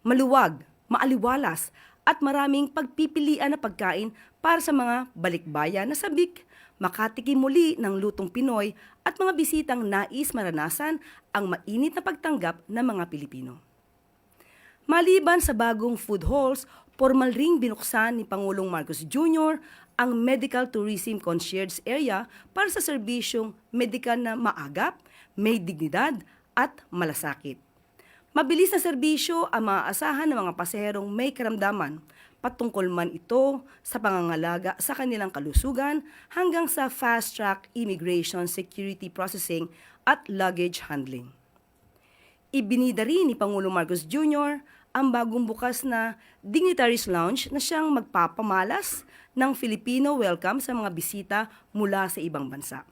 Maluwag, maaliwalas, at maraming pagpipilian na pagkain para sa mga balikbayan na sabik, makatikim muli ng lutong Pinoy at mga bisitang nais maranasan ang mainit na pagtanggap ng mga Pilipino. Maliban sa bagong food halls, formal ring binuksan ni Pangulong Marcos Jr. ang Medical Tourism Concierge Area para sa serbisyong medikal na maagap, may dignidad at malasakit. Mabilis na serbisyo ang maaasahan ng mga pasaherong may karamdaman, patungkol man ito sa pangangalaga sa kanilang kalusugan hanggang sa fast-track immigration security processing at luggage handling. Ibinida rin ni Pangulong Marcos Jr. ang bagong bukas na Dignitaries Lounge na siyang magpapamalas ng Filipino welcome sa mga bisita mula sa ibang bansa.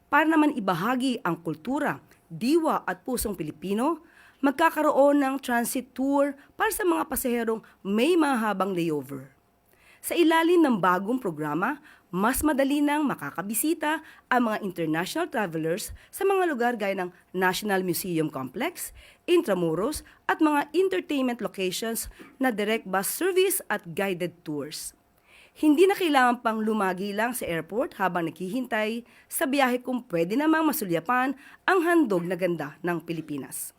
Para naman ibahagi ang kultura, diwa at pusong Pilipino, magkakaroon ng transit tour para sa mga pasaherong may mahabang layover. Sa ilalim ng bagong programa, mas madali nang makakabisita ang mga international travelers sa mga lugar gaya ng National Museum Complex, Intramuros at mga entertainment locations na direct bus service at guided tours. Hindi na kailangan pang lumagi lang sa airport habang naghihintay sa biyahe kung pwede namang masulyapan ang handog na ganda ng Pilipinas.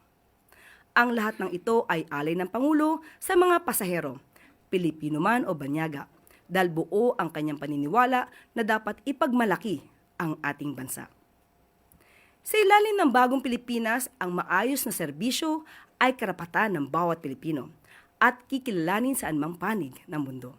Ang lahat ng ito ay alay ng Pangulo sa mga pasahero, Pilipino man o banyaga, dahil buo ang kanyang paniniwala na dapat ipagmalaki ang ating bansa. Sa ilalim ng bagong Pilipinas, ang maayos na serbisyo ay karapatan ng bawat Pilipino at kikilalanin sa anumang panig ng mundo.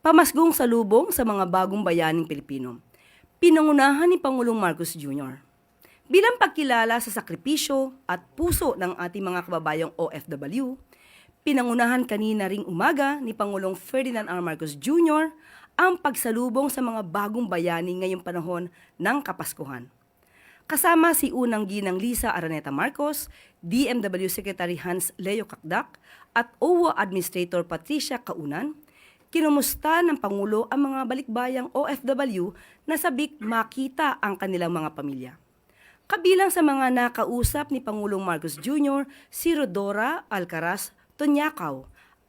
Pamasgong salubong sa mga bagong bayaning Pilipino, pinangunahan ni Pangulong Marcos Jr. Bilang pagkilala sa sakripisyo at puso ng ating mga kababayang OFW, pinangunahan kanina ring umaga ni Pangulong Ferdinand R. Marcos Jr. ang pagsalubong sa mga bagong bayani ngayong panahon ng Kapaskuhan. Kasama si Unang Ginang Lisa Araneta Marcos, DMW Secretary Hans Leo Kakdak at OWA Administrator Patricia Kaunan, kinumusta ng Pangulo ang mga balikbayang OFW na sabik makita ang kanilang mga pamilya. Kabilang sa mga nakausap ni Pangulong Marcos Jr. si Rodora Alcaraz Tonyakaw,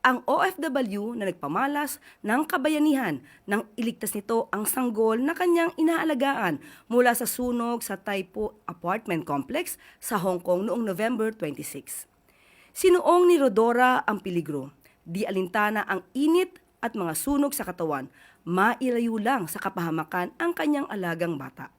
ang OFW na nagpamalas ng kabayanihan nang iligtas nito ang sanggol na kanyang inaalagaan mula sa sunog sa Taipo Apartment Complex sa Hong Kong noong November 26. Sinuong ni Rodora ang peligro, di alintana ang init at mga sunog sa katawan, mailayo lang sa kapahamakan ang kanyang alagang bata.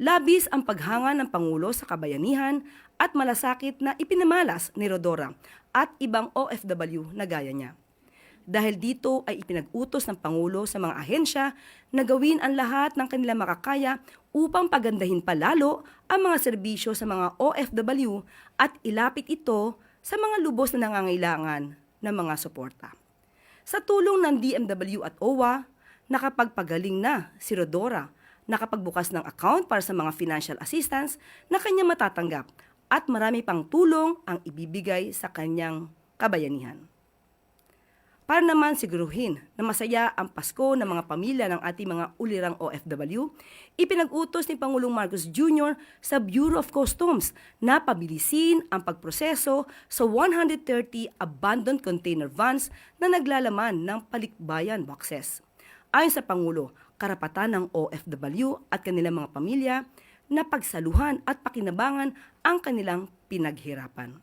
Labis ang paghanga ng Pangulo sa kabayanihan at malasakit na ipinamalas ni Rodora at ibang OFW na gaya niya. Dahil dito ay ipinag-utos ng Pangulo sa mga ahensya na gawin ang lahat ng kanilang makakaya upang pagandahin palalo ang mga serbisyo sa mga OFW at ilapit ito sa mga lubos na nangangailangan ng mga suporta. Sa tulong ng DMW at OWA, nakapagpagaling na si Rodora, nakapagbukas ng account para sa mga financial assistance na kanya matatanggap at marami pang tulong ang ibibigay sa kanyang kabayanihan. Para naman siguruhin na masaya ang Pasko ng mga pamilya ng ating mga ulirang OFW, ipinag-utos ni Pangulong Marcos Jr. sa Bureau of Customs na pabilisin ang pagproseso sa 130 abandoned container vans na naglalaman ng palikbayan boxes. Ayon sa Pangulo, karapatan ng OFW at kanilang mga pamilya na pagsaluhan at pakinabangan ang kanilang pinaghirapan.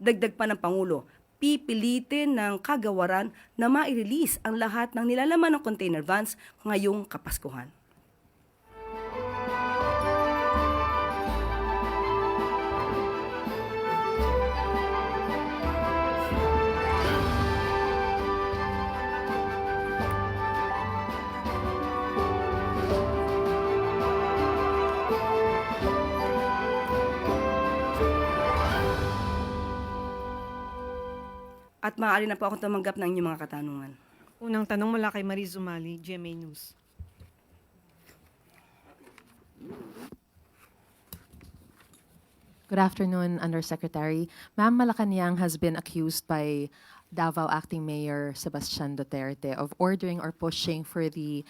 Dagdag pa ng Pangulo, pipilitin ng kagawaran na ma-release ang lahat ng nilalaman ng container vans ngayong Kapaskuhan. At maaari na po akong tumanggap ng inyong mga katanungan. Unang tanong mula kay Marie Zumali, GMA News. Good afternoon, Undersecretary. Ma'am, Malacanang has been accused by Davao Acting Mayor Sebastian Duterte of ordering or pushing for the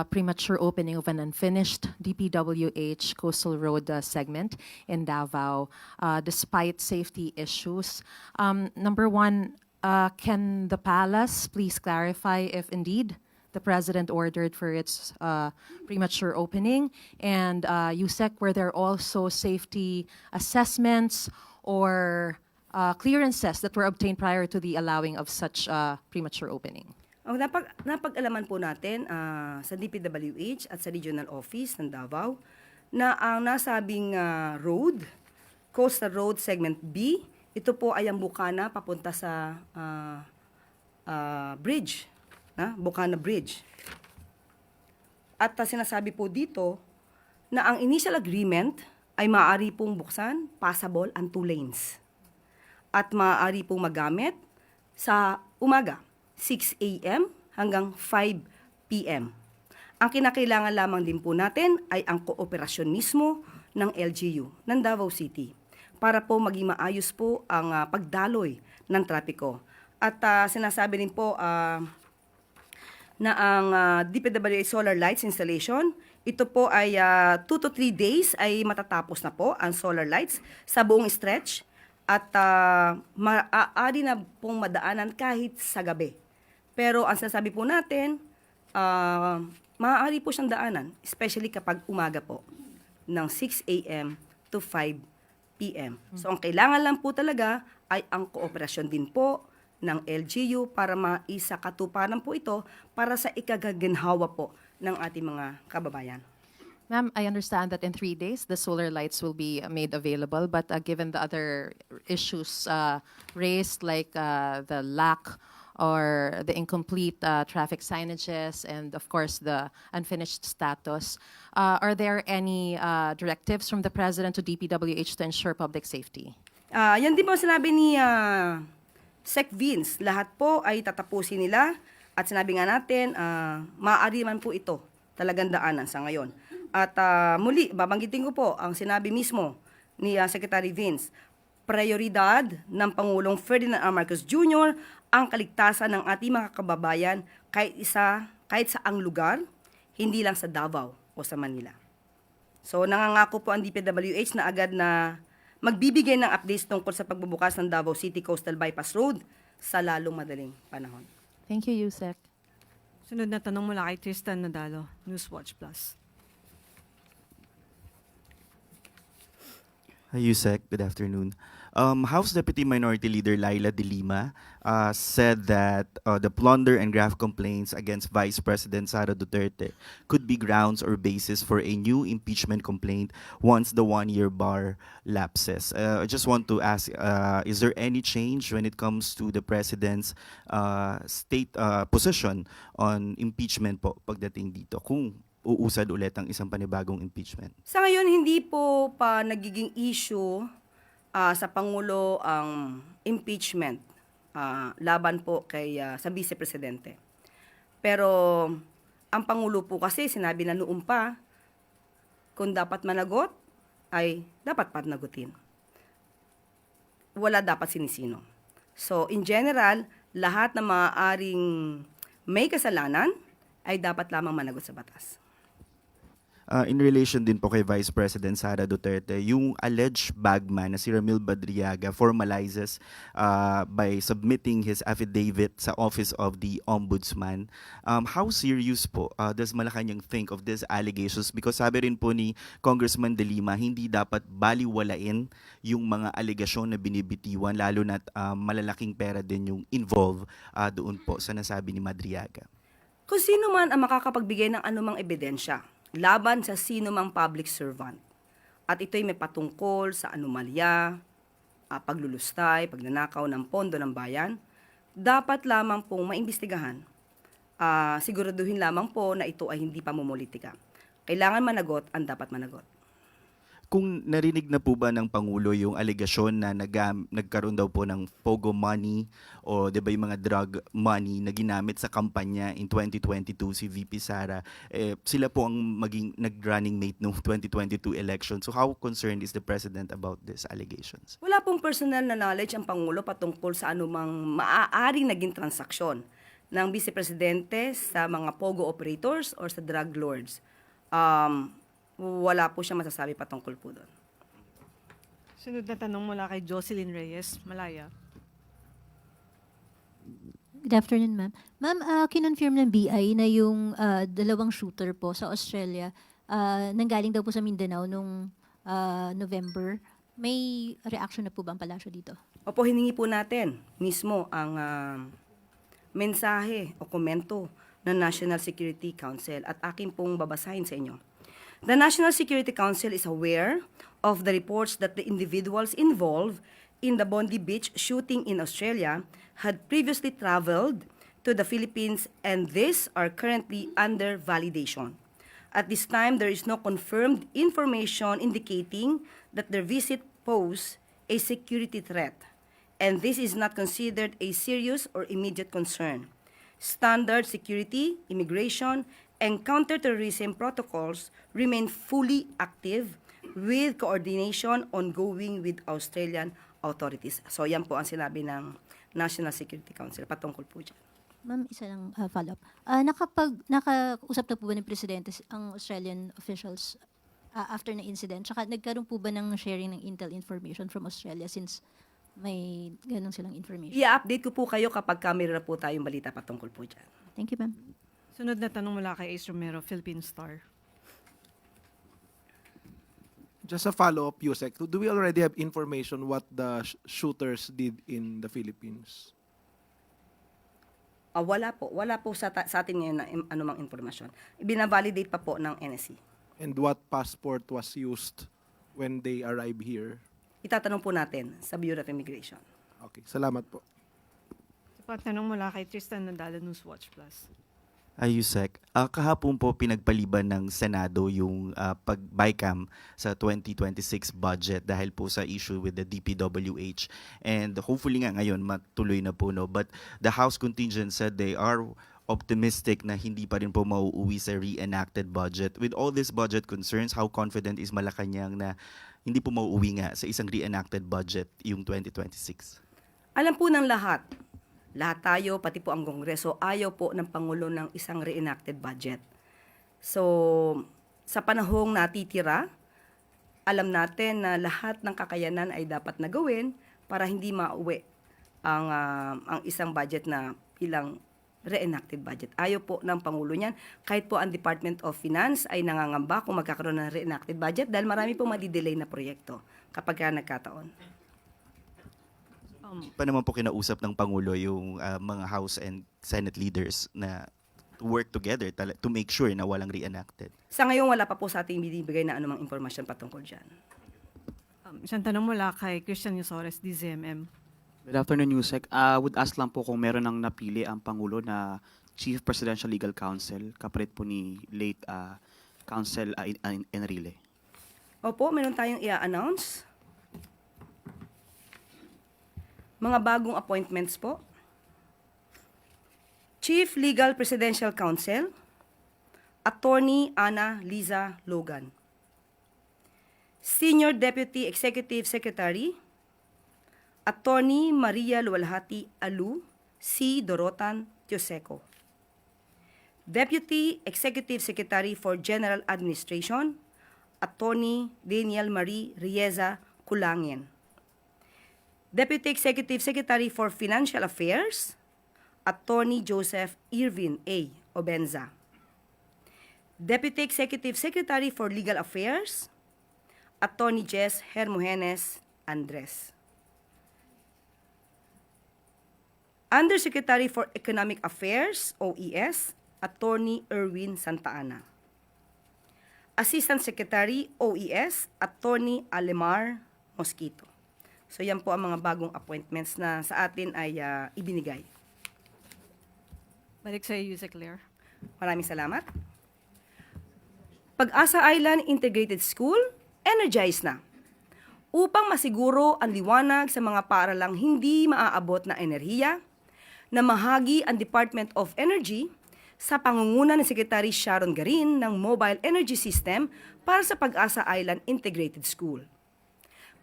premature opening of an unfinished DPWH Coastal Road segment in Davao, despite safety issues. Number one, can the palace please clarify if indeed the president ordered for its premature opening? And USEC, were there also safety assessments or clearances that were obtained prior to the allowing of such premature opening? Napag-alaman po natin sa DPWH at sa Regional Office ng Davao na ang nasabing road, Coastal Road Segment B, ito po ay ang bukana papunta sa bridge, Bukana Bridge. At sinasabi po dito na ang initial agreement ay maaari pong buksan, passable ang 2 lanes. At maaari pong magamit sa umaga, 6 a.m. hanggang 5 p.m. Ang kinakailangan lamang din po natin ay ang kooperasyon mismo ng LGU, ng Davao City, para po maging maayos po ang pagdaloy ng trapiko. At sinasabi rin po na ang DPWH solar lights installation, ito po ay 2 to 3 days ay matatapos na po ang solar lights sa buong stretch at maaari na pong madaanan kahit sa gabi. Pero ang sinasabi po natin, maaari po siyang daanan, especially kapag umaga po, ng 6 a.m. to 5 p.m. So ang kailangan lang po talaga ay ang kooperasyon din po ng LGU para maisakatuparan po ito para sa ikagaginhawa po ng ating mga kababayan. Ma'am, I understand that in 3 days, the solar lights will be made available, but given the other issues raised, like the lack or the incomplete traffic signages and, of course, the unfinished status, are there any directives from the President to DPWH to ensure public safety? Yan din po sinabi ni Sec Vince, lahat po ay tatapusin nila at sinabi nga natin, maaari man po ito talagang daanan sa ngayon. At muli, babanggitin ko po ang sinabi mismo ni Secretary Vince, prioridad ng Pangulong Ferdinand R. Marcos Jr. ang kaligtasan ng ating mga kababayan kahit saang lugar, hindi lang sa Davao o sa Manila. So nangangako po ang DPWH na agad na magbibigay ng updates tungkol sa pagbubukas ng Davao City Coastal Bypass Road sa lalong madaling panahon. Thank you, Yusek. Sunod na tanong mula kay Tristan Nadalo, Newswatch Plus. Hi, Yusek. Good afternoon. House Deputy Minority Leader Laila De Lima said that the plunder and graft complaints against Vice President Sara Duterte could be grounds or basis for a new impeachment complaint once the one-year bar lapses. I just want to ask, is there any change when it comes to the President's state position on impeachment po pagdating dito kung uusad ulit ang isang panibagong impeachment? Sa ngayon, hindi po pa nagiging issue sa Pangulo ang impeachment laban po kay sa Vice Presidente. Pero ang Pangulo po kasi sinabi na noon pa, kung dapat managot, ay dapat panagutin. Wala dapat sinisino. So in general, lahat na maaaring may kasalanan ay dapat lamang managot sa batas. In relation din po kay Vice President Sara Duterte, yung alleged bagman na si Ramil Badriaga formalizes by submitting his affidavit sa Office of the Ombudsman. How serious po does Malacanang think of these allegations? Because sabi rin po ni Congressman De Lima, hindi dapat baliwalain yung mga alegasyon na binibitiwan, lalo na't malalaking pera din yung involved doon po sa nasabi ni Madriaga. Kung sino man ang makakapagbigay ng anumang ebidensya laban sa sino mang public servant. At ito'y may patungkol sa anomalya, paglulustay, pagnanakaw ng pondo ng bayan, dapat lamang pong maimbestigahan. Siguraduhin lamang po na ito ay hindi pamumulitika. Kailangan managot ang dapat managot. Kung narinig na po ba ng Pangulo yung alegasyon na nagkaroon daw po ng pogo money o 'di ba yung mga drug money na ginamit sa kampanya in 2022 si VP Sara, sila po ang maging nag-running mate ng 2022 election. So how concerned is the President about these allegations? Wala pong personal na knowledge ang Pangulo patungkol sa anumang maaaring naging transaksyon ng Vice Presidente sa mga pogo operators or sa drug lords. Wala po siya masasabi patungkol po doon. Sunod na tanong mula kay Jocelyn Reyes, Malaya. Good afternoon, ma'am. Ma'am, kinonfirm ng BI na yung dalawang shooter po sa Australia nanggaling daw po sa Mindanao nung November. May reaction na po ba ang palasyo dito? Opo, hiningi po natin mismo ang mensahe o komento ng National Security Council at akin pong babasahin sa inyo. The National Security Council is aware of the reports that the individuals involved in the Bondi Beach shooting in Australia had previously traveled to the Philippines and these are currently under validation. At this time, there is no confirmed information indicating that their visit posed a security threat, and this is not considered a serious or immediate concern. Standard security, immigration, and counterterrorism protocols remain fully active with coordination ongoing with Australian authorities. So yan po ang sinabi ng National Security Council patungkol po dyan. Ma'am, isa lang follow-up. Nakausap na po ba ng Presidente ang Australian officials after ng incident? Tsaka nagkaroon po ba ng sharing ng intel information from Australia since may ganun silang information? I-update ko po kayo kapag meron na po tayong balita patungkol po dyan. Thank you, ma'am. Sunod na tanong mula kay Ace Romero, Philippine Star. Just a follow-up, Yusek. Do we already have information what the shooters did in the Philippines? Wala po. Wala po sa atin ngayon na anumang informasyon. Binavalidate pa po ng NSC. And what passport was used when they arrive here? Itatanong po natin sa Bureau of Immigration. Okay, salamat po. Sa tanong mula kay Tristan Nadala, Newswatch Plus. Yusek, kahapon po pinagpaliban ng Senado yung pag-BICAM sa 2026 budget dahil po sa issue with the DPWH. And hopefully nga ngayon matuloy na po, no? But the House contingent said they are optimistic na hindi pa rin po mauuwi sa reenacted budget. With all these budget concerns, how confident is Malacanang na hindi po mauuwi nga sa isang reenacted budget yung 2026? Alam po ng lahat tayo, pati po ang Kongreso, ayaw po ng Pangulo ng isang reenacted budget. So, sa panahong natitira, alam natin na lahat ng kakayanan ay dapat na gawin para hindi mauwi ang isang budget na bilang reenacted budget. Ayaw po ng Pangulo niyan. Kahit po ang Department of Finance ay nangangamba kung magkakaroon ng reenacted budget dahil marami pong madidelay na proyekto kapag nagkataon. Pa naman po kinausap ng Pangulo yung mga House and Senate leaders na to work together to make sure na walang reenacted? Sa ngayon, wala pa po sa ating binibigay na anumang impormasyon patungkol dyan. Isang tanong mula kay Christian Yusores, DZMM. Good afternoon, Yusek. Would ask lang po kung meron nang napili ang Pangulo na Chief Presidential Legal Counsel, kapalit po ni late Counsel Enrile. Opo, meron tayong i-announce. Mga bagong appointments po. Chief Legal Presidential Counsel, Attorney Ana Liza Logan. Senior Deputy Executive Secretary, Attorney Maria Luwalhati Alu, C. Dorotan Tioseco. Deputy Executive Secretary for General Administration, Attorney Daniel Marie Rieza Kulangin. Deputy Executive Secretary for Financial Affairs, Attorney Joseph Irvin A. Obenza. Deputy Executive Secretary for Legal Affairs, Attorney Jess Hermogenes Andres. Undersecretary for Economic Affairs, OES, Attorney Erwin Santa Ana. Assistant Secretary, OES, Attorney Alemar Mosquito. So yan po ang mga bagong appointments na sa atin ay ibinigay. Balik sa Yusek Claire. Maraming salamat. Pag-asa Island Integrated School, energized na. Upang masiguro ang liwanag sa mga paaralang hindi maaabot na enerhiya, namahagi ang Department of Energy sa pangunguna ni Secretary Sharon Garin ng Mobile Energy System para sa Pag-asa Island Integrated School.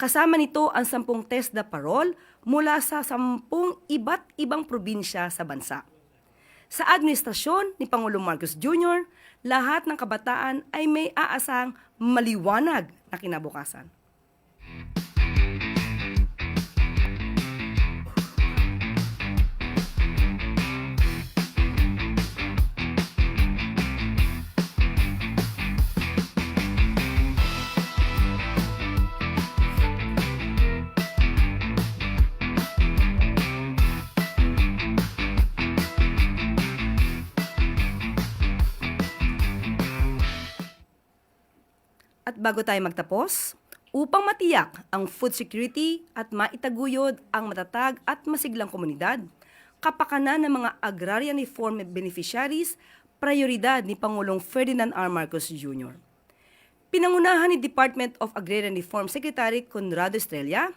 Kasama nito ang 10 TESDA parol mula sa 10 iba't ibang probinsya sa bansa. Sa administrasyon ni Pangulong Marcos Jr., lahat ng kabataan ay may aasang maliwanag na kinabukasan. At bago tayo magtapos, upang matiyak ang food security at maitaguyod ang matatag at masiglang komunidad, kapakanan ng mga agrarian reform beneficiaries, prioridad ni Pangulong Ferdinand R. Marcos Jr. Pinangunahan ni Department of Agrarian Reform Secretary Conrado Estrella,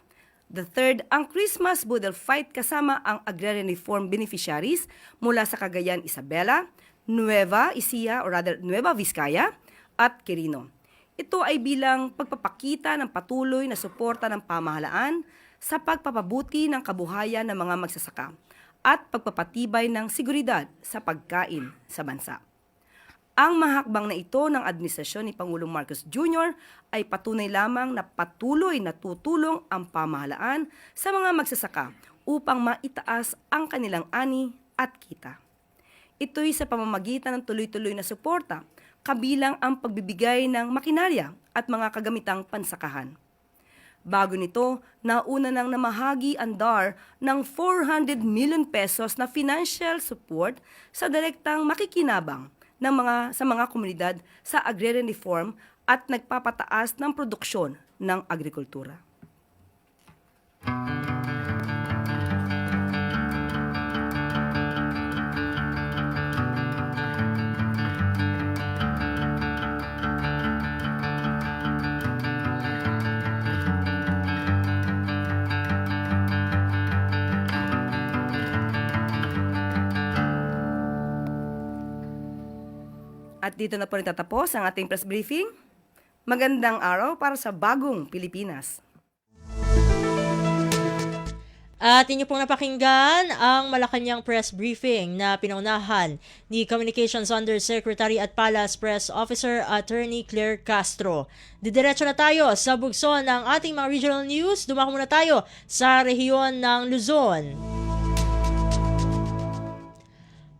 the third ang Christmas Boodle Fight kasama ang agrarian reform beneficiaries mula sa Cagayan, Isabela, Nueva Ecija or rather Nueva Vizcaya at Quirino. Ito ay bilang pagpapakita ng patuloy na suporta ng pamahalaan sa pagpapabuti ng kabuhayan ng mga magsasaka at pagpapatibay ng seguridad sa pagkain sa bansa. Ang mahakbang na ito ng administrasyon ni Pangulong Marcos Jr. ay patunay lamang na patuloy na tutulong ang pamahalaan sa mga magsasaka upang maitaas ang kanilang ani at kita. Ito'y sa pamamagitan ng tuloy-tuloy na suporta kabilang ang pagbibigay ng makinarya at mga kagamitang pansakahan. Bago nito, nauna nang namahagi ang DAR ng 400 million pesos na financial support sa direktang makikinabang sa mga komunidad sa agrarian reform at nagpapataas ng produksyon ng agrikultura. At dito na po rin tatapos ang ating press briefing. Magandang araw para sa bagong Pilipinas. At inyo pong napakinggan ang Malacanang press briefing na pinaunahan ni Communications Undersecretary at Palace Press Officer Attorney Claire Castro. Didiretso na tayo sa bugso ng ating mga regional news. Dumako muna tayo sa rehiyon ng Luzon.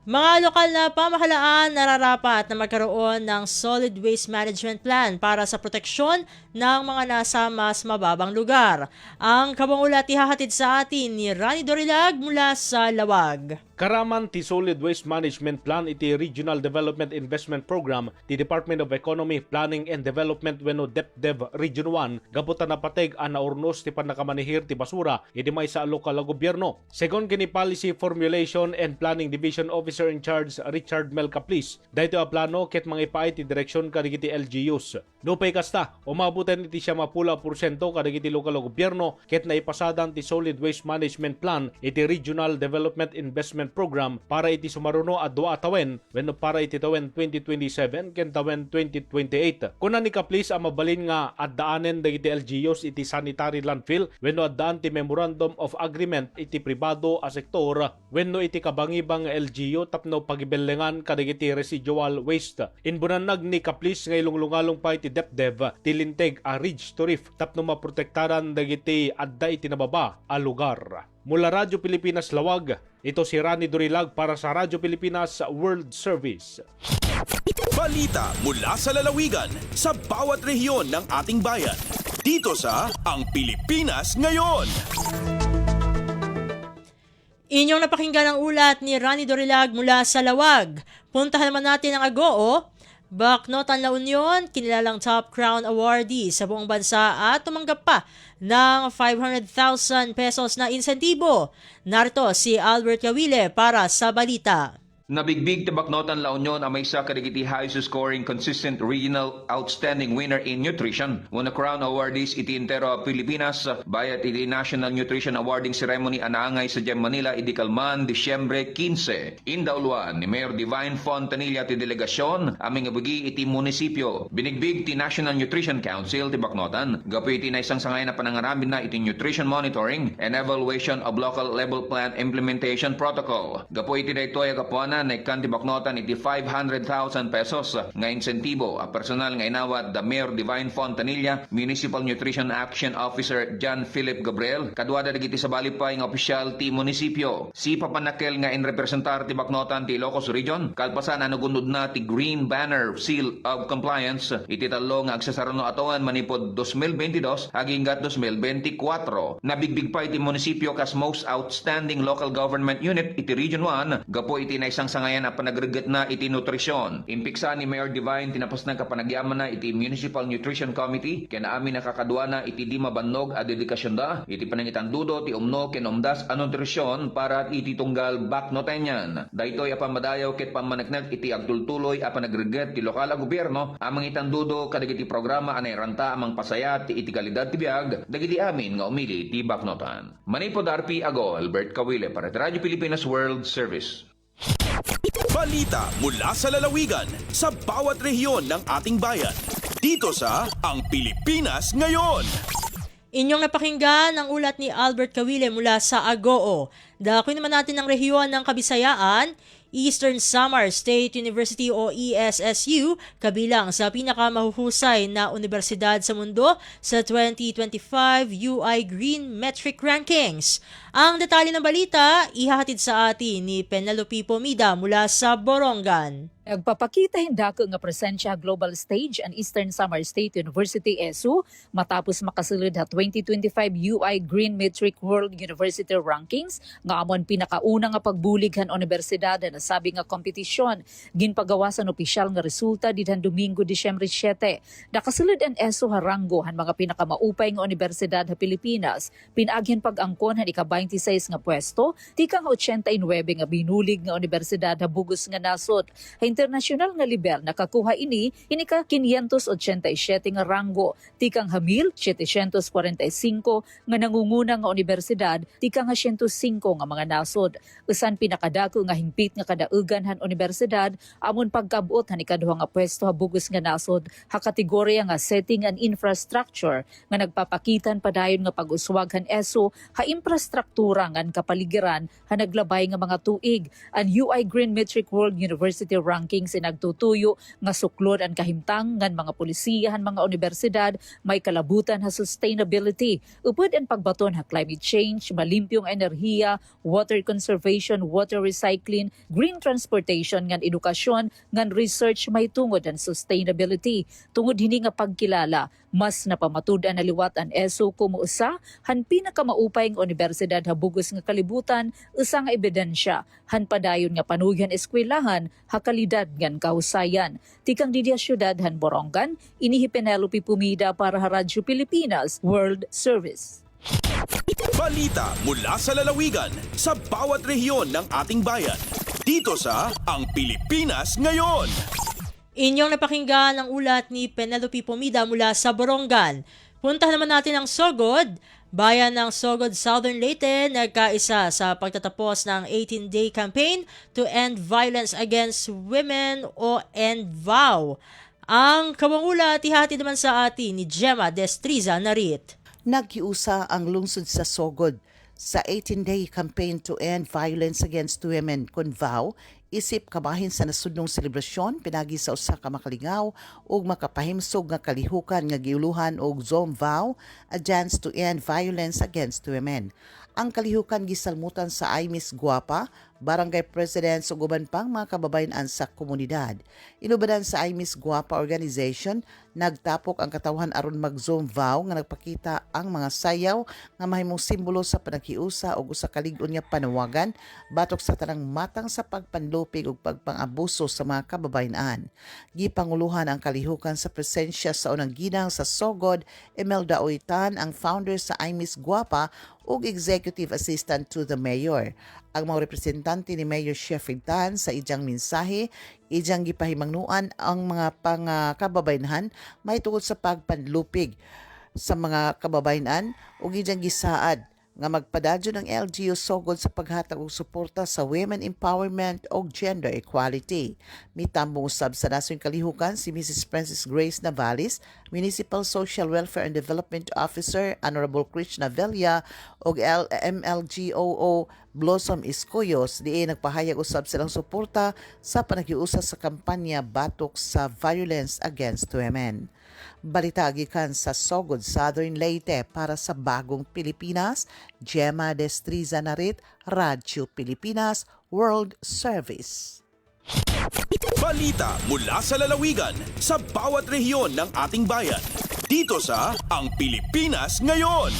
Mga lokal na pamahalaan nararapat na magkaroon ng solid waste management plan para sa proteksyon ng mga nasa mas mababang lugar. Ang kabangulat ihahatid sa atin ni Rani Dorilag mula sa Lawag. Karaman ti Solid Waste Management Plan iti Regional Development Investment Program ti Department of Economy, Planning and Development wenno DepDev Region 1 gabutan na pateg ana urnos ti panakamanihir ti basura iti may sa lokal na gobyerno. Second kini Policy Formulation and Planning Division Officer in Charge Richard Mel Caplis, dahito a plano ket mangipay ti direksyon kadagiti LGUs. Nupay kasta, umabutan iti siya mapula porsyento kadagiti lokal na gobyerno ket naipasadan ti Solid Waste Management Plan iti Regional Development Investment Program para iti sumaruno at dua atawen wenno para iti tawen 2027 ken tawen 2028. Kuna ni Caplis ang mabalin nga addaanen dagiti LGUs iti sanitary landfill wenno addaan ti Memorandum of Agreement iti pribado a sektor wenno iti kabangibang LGU tapno pagibelengan kadagiti residual waste. Inbunanag ni Caplis nga ilunglungalong pa iti DepDev tilinteg a ridge to reef tapno maprotektaran dagiti adda iti nababa a lugar. Mula Radyo Pilipinas Lawag, ito si Rani Dorilag para sa Radyo Pilipinas World Service. Balita mula sa lalawigan sa bawat rehiyon ng ating bayan. Dito sa Ang Pilipinas Ngayon. Inyong napakinggan ang ulat ni Rani Dorilag mula sa Lawag. Puntahan naman natin ang Agoo. Baknotan La Union, kinilalang top crown awardee sa buong bansa at tumanggap pa ng 500,000 pesos na insentibo. Narito si Albert Kawile para sa balita. Nabigbig Baknotan La Union ang may isa kadagiti highest scoring consistent regional outstanding winner in nutrition. Una crown awardees iti Intero Pilipinas bayat iti National Nutrition Awarding Ceremony anaangay sa Gem Manila iti Kalman Disyembre 15. Indauluan ni Mayor Divine Fontanilla ti delegasyon aming abugi iti munisipyo. Binigbig ti National Nutrition Council ti Baknotan. Gapu iti na isang sangay na panangarambin na iti nutrition monitoring and evaluation of local level plan implementation protocol. Gapu iti daytoy kapuan na kanti Baknotan iti 500,000 pesos nga insentibo a personal nga inawat da Mayor Divine Fontanilla, Municipal Nutrition Action Officer John Philip Gabriel, kadwada dagiti sa balipay nga opisyal ti munisipyo. Si papanakel nga inrepresentar ti Baknotan ti Ilocos Region, kalpasan anugunod na ti Green Banner Seal of Compliance iti talo nga agsasaruno atongan manipod 2022 haginggat 2024. Nabigbig pa iti munisipyo kas most outstanding local government unit iti Region 1, gapo iti na isang sangayan na panagregat na iti nutrisyon. Impiksa ni Mayor Divine tinapos ng kapanagyaman na iti Municipal Nutrition Committee kaya amin nakakadwa na iti di mabannog a dedikasyon da iti panangitan dudo ti umno ken umdas a nutrisyon para iti tunggal Baknotenyan. Daytoy a pamadayaw ket pamaneknet iti agtultuloy a panagregat ti lokal a gobyerno amang itan dudo kadagiti programa anay ranta amang pasayat ti iti kalidad ti biag dagiti amin nga umili ti Baknotan. Manipod RP Ago Albert Kawile para sa Radyo Pilipinas World Service. Balita mula sa lalawigan sa bawat rehiyon ng ating bayan. Dito sa Ang Pilipinas Ngayon. Inyong napakinggan ang ulat ni Albert Kawile mula sa Agoo. Dakuin naman natin ang rehiyon ng Kabisayaan. Eastern Samar State University o ESSU kabilang sa pinakamahuhusay na universidad sa mundo sa 2025 UI Green Metric Rankings. Ang detalye ng balita ihahatid sa atin ni Penelope Pomida mula sa Borongan. Nagpapakita hindako nga presensya global stage ang Eastern Samar State University ESU matapos makasulod ha 2025 UI Green Metric World University Rankings nga amon pinakauna nga pagbulighan universidad na sabi nga kompetisyon ginpagawasan opisyal nga resulta didhan Domingo Disyembre 7. Nakasulod ang ESU harango han mga pinakamaupay nga universidad sa Pilipinas pinagyan pag-angkon han ika-26 nga pwesto tikang 89 nga binulig nga universidad sa bugos nga nasod. International nga level nakakuha ini ka 587 nga ranggo tikang hamil 745 nga nangunguna nga universidad tikang 105 nga mga nasod. Usan pinakadako nga hingpit nga kadaugan han universidad amon pagkabot han ikaduha nga pwesto ha bugos nga nasod ha kategorya nga setting and infrastructure nga nagpapakitan padayon nga pag-uswag han ESU ha infrastructure infrastruktura ngan kapaligiran han naglabay nga mga tuig. Ang UI Green Metric World University Rankings nagtutuyo nga suklod ang kahimtang ngan mga polisiya han mga universidad may kalabutan ha sustainability. Upod ang pagbaton ha climate change, malimpyong enerhiya, water conservation, water recycling, green transportation ngan edukasyon ngan research may tungod ang sustainability. Tungod hini nga pagkilala, mas napamatudan na liwat ang ESO kumuusa han pinakamaupay ng universidad habugos nga kalibutan usa nga ebidensya han padayon nga panuyan eskwelahan ha kalidad ngan kahusayan. Tikang didiya syudad han Borongan, inihi Penelope Pumida para sa Radyo Pilipinas World Service. Balita mula sa lalawigan sa bawat rehiyon ng ating bayan. Dito sa Ang Pilipinas Ngayon. Inyong napakinggan ang ulat ni Penelope Pumida mula sa Borongan. Puntahan naman natin ang Sogod. Bayan ng Sogod, Southern Leyte, nagkaisa sa pagtatapos ng 18-day campaign to end violence against women o ENDVAW. Ang kawangula tihati naman sa atin ni Gemma Destriza Narit. Nagkiusa ang lungsod sa Sogod sa 18-day campaign to end violence against women (CONVAW) isip kabahin sa nasudnong selebrasyon pinagi sa usa ka makalingaw ug makapahimsog nga kalihukan nga giuluhan og ZOMVAW, a dance to end violence against women. Ang kalihukan gisalmutan sa Ay Miss Guapa, barangay presidents ug uban pang mga kababayen-an sa komunidad. Inubadan sa Ay Miss Guapa organization, nagtapok ang katawhan aron mag-ZOMVAW nga nagpakita ang mga sayaw nga mahimong simbolo sa panakiusa ug usa ka lig-on nga panawagan batok sa tanang matang sa pagpanlupig ug pagpang-abuso sa mga kababayen-an. Gipanguluhan ang kalihukan sa presensya sa unang ginang sa Sogod, Imelda Oitan, ang founder sa Ay Miss Guapa ug executive assistant to the mayor. Ang mga representante ni Mayor Sheffield Tan sa ijang mensahe, ijang gipahimangnuan ang mga pangkababayenhan may tungod sa pagpanlupig sa mga kababayenan ug ijang gisaad nga magpadadyo ng LGU Sogod sa paghatag og suporta sa women empowerment o gender equality. Mitambong usab sa nasong kalihukan si Mrs. Francis Grace Navales, Municipal Social Welfare and Development Officer Honorable Krishna Velia o MLGOO Blossom Iscoyos diin nagpahayag usab silang suporta sa panagiusa sa kampanya batok sa violence against women. Balita gikan sa Sogod, Southern Leyte para sa Bagong Pilipinas, Gemma Destriza Narit, Radyo Pilipinas World Service. Balita mula sa lalawigan sa bawat rehiyon ng ating bayan. Dito sa Ang Pilipinas Ngayon.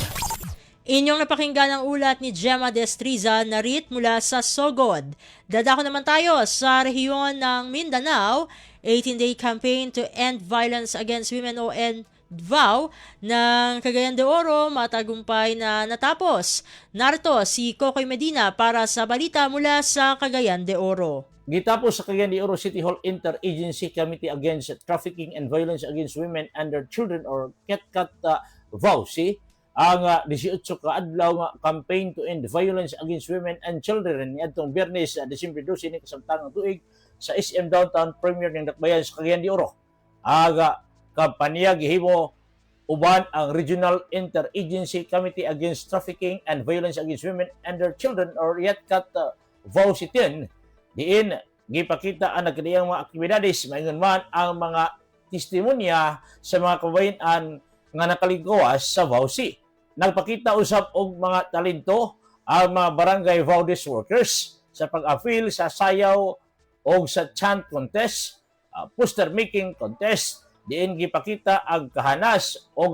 Inyong napakinggan ang ulat ni Gemma Destriza Narit mula sa Sogod. Dadako naman tayo sa rehiyon ng Mindanao, 18-day campaign to end violence against women o ENDVAW ng Cagayan de Oro matagumpay na natapos. Narito si Kokoy Medina para sa balita mula sa Cagayan de Oro. Gitapos sa Cagayan de Oro City Hall Interagency Committee Against Trafficking and Violence Against Women and Their Children or CATCAT-VAWC ang 18 kaadlaw nga campaign to end violence against women and children niadtong Biyernes, Disyembre 12 ni kasamtangang tuig sa SM Downtown Premier ng Dakbayan sa Cagayan de Oro. Aga kampanya gihimo uban ang Regional Interagency Committee Against Trafficking and Violence Against Women and Their Children or CATCAT-VAWC diin gipakita ang nagkadiyang mga aktibidades maingon man ang mga testimonya sa mga kababayan nga nakaligawas sa VAWC. Nagpakita usab og mga talento ang mga barangay VAWDIS workers sa pag-appeal sa sayaw o sa chant contest, poster making contest, diin gipakita ang kahanas o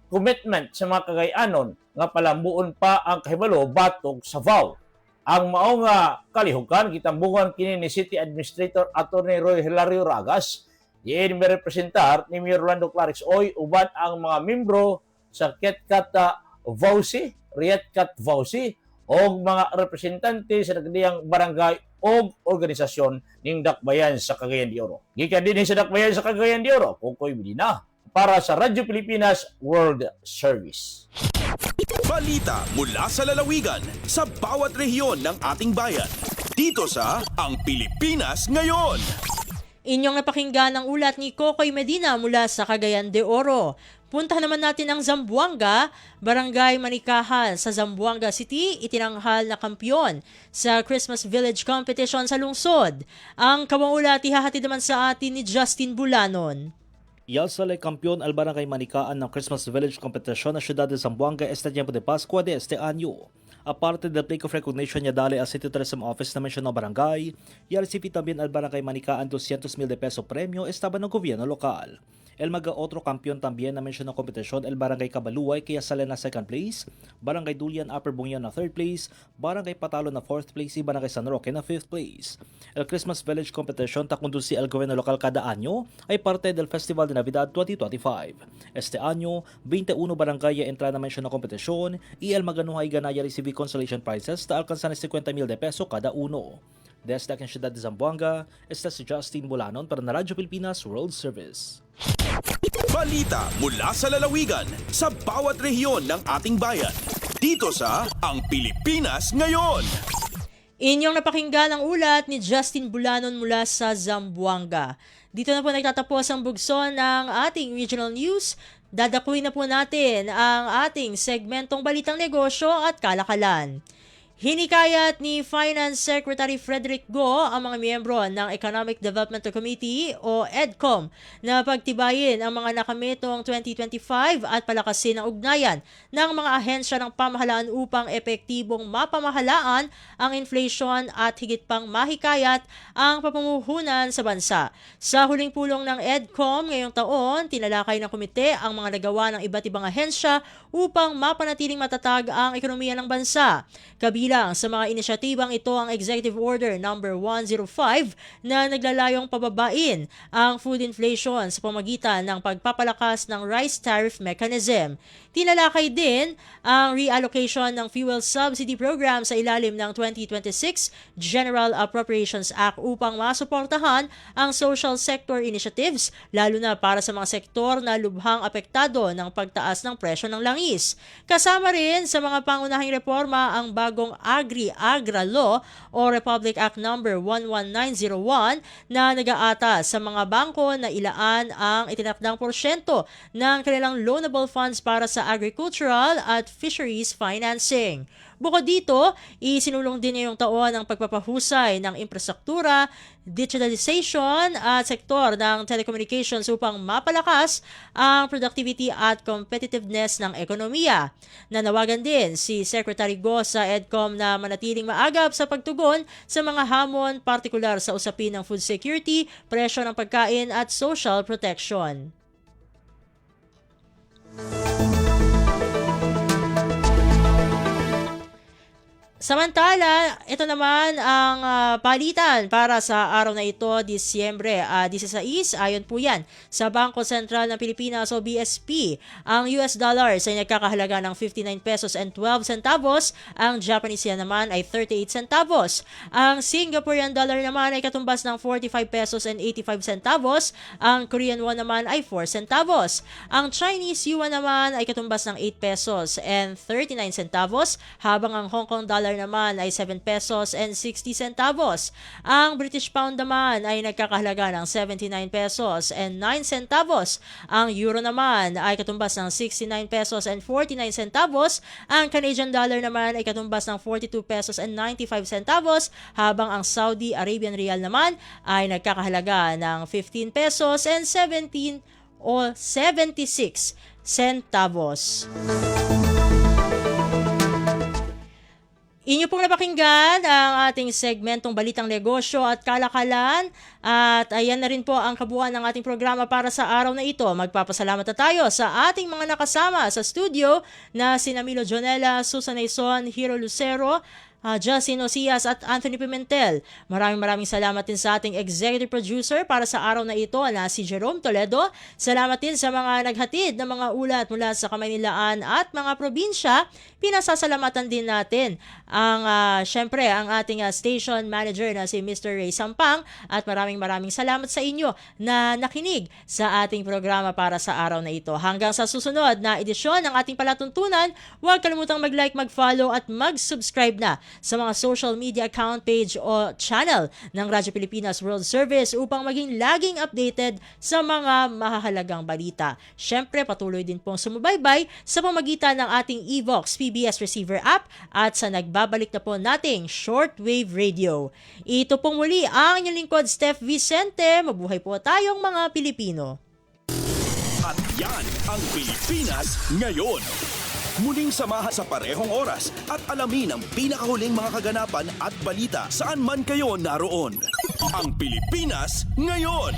commitment sa mga kagayanon nga palambuon pa ang kahibalo batok sa VAW. Ang mao nga kalihukan kitambungan kini ni City Administrator Attorney Roy Hilario Ragas, diin may representar ni Mayor Orlando Clarix Oy uban ang mga membro sa CATCAT-VAWC, RIATCAT-VAWC o mga representante sa nagdiyang barangay o organisasyon ning Dakbayan sa Cagayan de Oro. Gikan din sa Dakbayan sa Cagayan de Oro, Kokoy Medina para sa Radyo Pilipinas World Service. Balita mula sa lalawigan sa bawat rehiyon ng ating bayan. Dito sa Ang Pilipinas Ngayon. Inyong napakinggan ang ulat ni Kokoy Medina mula sa Cagayan de Oro. Puntahan naman natin ang Zamboanga, Barangay Manikahan sa Zamboanga City, itinanghal na kampyon sa Christmas Village Competition sa lungsod. Ang kawang ulat ihahatid naman sa atin ni Justin Bulanon. Yalsale kampiyon al Barangay Manikaan ng Christmas Village Competition na siyudad de Zamboanga este tiempo de Pascua de este año. Aparte del plaque of recognition niya dali a City Tourism Office na mencionado barangay, y recibe también al Barangay Manikaan 200,000 de peso premio estaba ng gobyerno lokal. El otro campeón también na mencionado kompetisyon el Barangay Kabaluay kaya sale na second place, Barangay Dulian Upper Bungyan na third place, Barangay Patalo na fourth place, y Barangay San Roque na fifth place. El Christmas Village Competition takundusi el gobyerno lokal kada anyo ay parte del Festival de Navidad 2025. Este año, 21 barangay ya entra na mencionado kompetisyon y el maganuhay ganaya recibe consolation prizes na alcanzan 50,000 de peso kada uno. Desde la Ciudad de Zamboanga, esta si Justin Bulanon para na Radyo Pilipinas World Service. Balita mula sa lalawigan sa bawat rehiyon ng ating bayan. Dito sa Ang Pilipinas Ngayon. Inyong napakinggan ang ulat ni Justin Bulanon mula sa Zamboanga. Dito na po nagtatapos ang bugso ng ating regional news. Dadakuin na po natin ang ating segmentong Balitang Negosyo at Kalakalan. Hinikayat ni Finance Secretary Frederick Go ang mga miyembro ng Economic Development Committee o EDCOM na pagtibayin ang mga nakamit noong 2025 at palakasin ang ugnayan ng mga ahensya ng pamahalaan upang epektibong mapamahalaan ang inflation at higit pang mahikayat ang pamumuhunan sa bansa. Sa huling pulong ng EDCOM ngayong taon, tinalakay ng komite ang mga nagawa ng iba't ibang ahensya upang mapanatiling matatag ang ekonomiya ng bansa. Kabilang sa mga inisyatibang ito ang Executive Order No. 105 na naglalayong pababain ang food inflation sa pamagitan ng pagpapalakas ng Rice Tariff Mechanism. Tinalakay din ang reallocation ng fuel subsidy program sa ilalim ng 2026 General Appropriations Act upang masuportahan ang social sector initiatives, lalo na para sa mga sektor na lubhang apektado ng pagtaas ng presyo ng langis. Kasama rin sa mga pangunahing reforma ang bagong Agri-Agra Law o Republic Act No. 11901 na nag-aata sa mga bangko na ilaan ang itinakdang porsyento ng kanilang loanable funds para sa agricultural at fisheries financing. Bukod dito, isinulong din ngayong taon ang pagpapahusay ng infrastruktura, digitalization at sektor ng telecommunications upang mapalakas ang productivity at competitiveness ng ekonomiya. Nanawagan din si Secretary Go sa EDCOM na manatiling maagap sa pagtugon sa mga hamon, partikular sa usapin ng food security, presyo ng pagkain at social protection. Samantala, ito naman ang palitan para sa araw na ito, Disyembre 16. Ayon po yan sa Bangko Sentral ng Pilipinas o BSP. Ang US dollar ay nagkakahalaga ng 59 pesos and 12 centavos. Ang Japanese yen naman ay 38 centavos. Ang Singaporean dollar naman ay katumbas ng 45 pesos and 85 centavos. Ang Korean won naman ay 4 centavos. Ang Chinese yuan naman ay katumbas ng 8 pesos and 39 centavos. Habang ang Hong Kong dollar naman ay 7 pesos and 60 centavos. Ang British pound naman ay nagkakahalaga ng 79 pesos and 9 centavos. Ang euro naman ay katumbas ng 69 pesos and 49 centavos. Ang Canadian dollar naman ay katumbas ng 42 pesos and 95 centavos. Habang ang Saudi Arabian Riyal naman ay nagkakahalaga ng 15 pesos and 17 o 76 centavos. Inyo pong napakinggan ang ating segmentong Balitang Negosyo at Kalakalan. At ayan na rin po ang kabuuan ng ating programa para sa araw na ito. Magpapasalamat na tayo sa ating mga nakasama sa studio na sina Milo Jonella, Susan Nason, Hiro Lucero, Justin Osias at Anthony Pimentel. Maraming salamat din sa ating executive producer para sa araw na ito na si Jerome Toledo. Salamat din sa mga naghatid ng mga ulat mula sa Kamaynilaan at mga probinsya. Pinasasalamatan din natin ang syempre ang ating station manager na si Mr. Ray Sampang at maraming salamat sa inyo na nakinig sa ating programa para sa araw na ito. Hanggang sa susunod na edisyon ng ating palatuntunan, huwag kalimutang mag-like, mag-follow at mag-subscribe na sa mga social media account page o channel ng Radyo Pilipinas World Service upang maging laging updated sa mga mahahalagang balita. Syempre, patuloy din pong sumubaybay sa pamagitan ng ating Evox PBS Receiver app at sa nagbabalik na po nating shortwave radio. Ito pong muli ang inyong lingkod, Steph Vicente. Mabuhay po tayong mga Pilipino. At yan ang Pilipinas ngayon. Muling samahan sa parehong oras at alamin ang pinakahuling mga kaganapan at balita saan man kayo naroon. Ang Pilipinas ngayon.